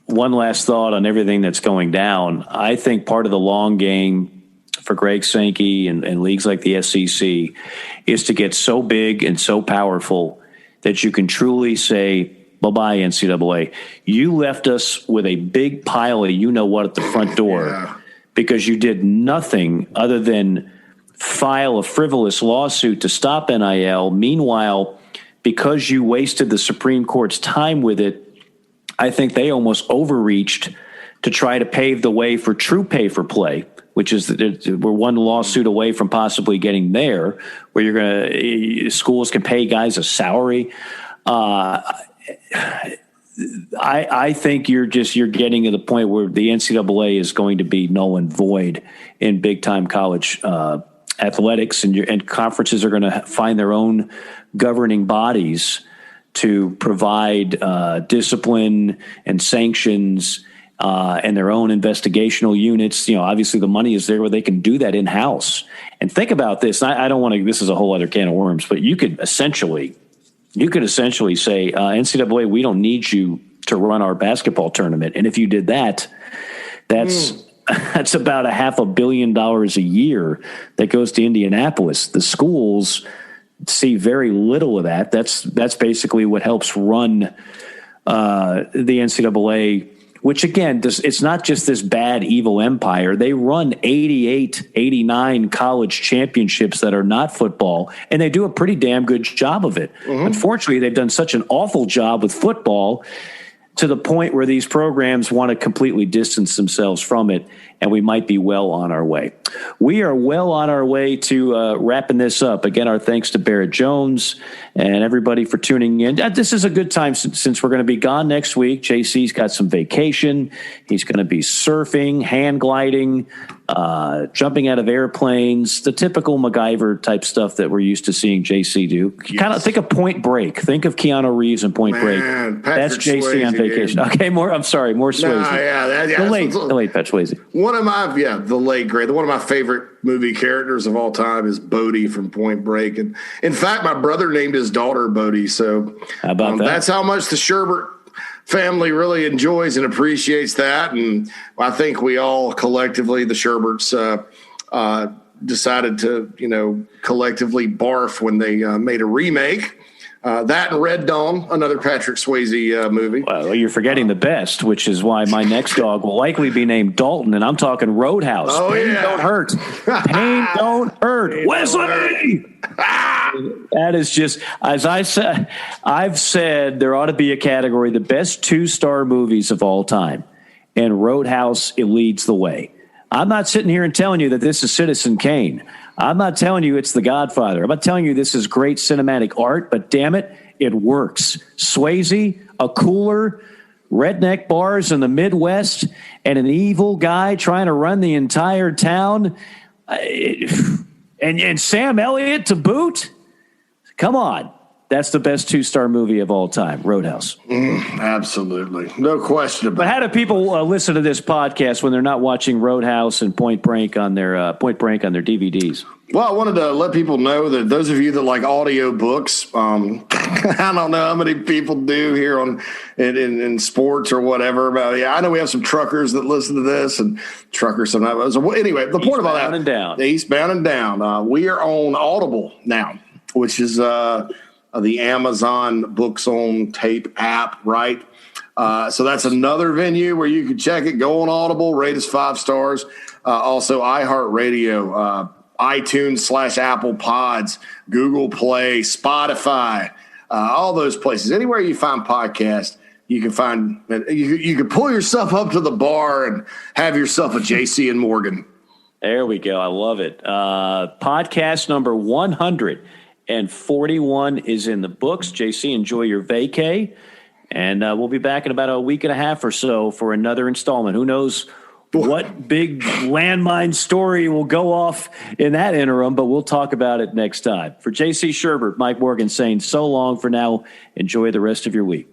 one last thought on everything that's going down, I think part of the long game for Greg Sankey and leagues like the SEC is to get so big and so powerful that you can truly say, bye-bye, NCAA. You left us with a big pile of you-know-what at the front door because you did nothing other than file a frivolous lawsuit to stop NIL. Meanwhile, because you wasted the Supreme Court's time with it, I think they almost overreached to try to pave the way for true pay-for-play, which is that we're one lawsuit away from possibly getting there, where schools can pay guys a salary. I think you're getting to the point where the NCAA is going to be null and void in big-time college athletics, and conferences are going to find their own governing bodies to provide discipline and sanctions and their own investigational units. Obviously the money is there where they can do that in-house. And think about this. I don't want to, this is a whole other can of worms, but you could essentially say, NCAA, we don't need you to run our basketball tournament. And if you did that, that's about $500 million a year that goes to Indianapolis. The schools see very little of that. That's basically what helps run the NCAA, which again, it's not just this bad, evil empire. They run 88, 89 college championships that are not football, and they do a pretty damn good job of it. Mm-hmm. Unfortunately, they've done such an awful job with football to the point where these programs want to completely distance themselves from it, and we might be well on our way. We are well on our way to wrapping this up. Again, our thanks to Barrett Jones and everybody for tuning in. This is a good time since we're going to be gone next week. JC's got some vacation. He's going to be surfing, hand gliding, jumping out of airplanes, the typical MacGyver type stuff that we're used to seeing JC do. Yes. Kind of think of Point Break. Think of Keanu Reeves in Point Break. That's JC Swayze, on vacation. Dude. Okay, more Swayze. The late Pat Swayze.
The late great. One of my favorite movie characters of all time is Bodie from Point Break. And in fact, my brother named his daughter Bodie. So
how about that?
That's how much the Sherbert family really enjoys and appreciates that. And I think we all collectively, the Sherberts, decided to, collectively barf when they made a remake. That and Red Dawn, another Patrick Swayze movie.
Well, you're forgetting the best, which is why my next dog will likely be named Dalton, and I'm talking Roadhouse.
Oh,
Pain don't hurt. Pain don't hurt. Wesley! That is just, as I've said, there ought to be a category, the best 2-star movies of all time, and Roadhouse, it leads the way. I'm not sitting here and telling you that this is Citizen Kane. I'm not telling you it's The Godfather. I'm not telling you this is great cinematic art, but damn it, it works. Swayze, a cooler, redneck bars in the Midwest, and an evil guy trying to run the entire town, and Sam Elliott to boot. Come on. That's the best 2-star movie of all time, Roadhouse.
Absolutely. No question about it.
But how do people listen to this podcast when they're not watching Roadhouse and Point Break on their DVDs?
Well, I wanted to let people know that those of you that like audio books, I don't know how many people do here in sports or whatever. But I know we have some truckers that listen to this, and truckers sometimes. So anyway, the point about that, Eastbound and Down. We are on Audible now, which is the Amazon Books on Tape app, right? So that's another venue where you can check it. Go on Audible, rate us 5 stars. Also, iHeartRadio, iTunes / Apple Pods, Google Play, Spotify, all those places. Anywhere you find podcasts, you can find. You can pull yourself up to the bar and have yourself a JC and Morgan.
There we go. I love it. Podcast number 100. 141 is in the books. JC, enjoy your vacay. And we'll be back in about a week and a half or so for another installment. Who knows what big landmine story will go off in that interim, but we'll talk about it next time. For JC Sherbert, Mike Morgan saying so long for now. Enjoy the rest of your week.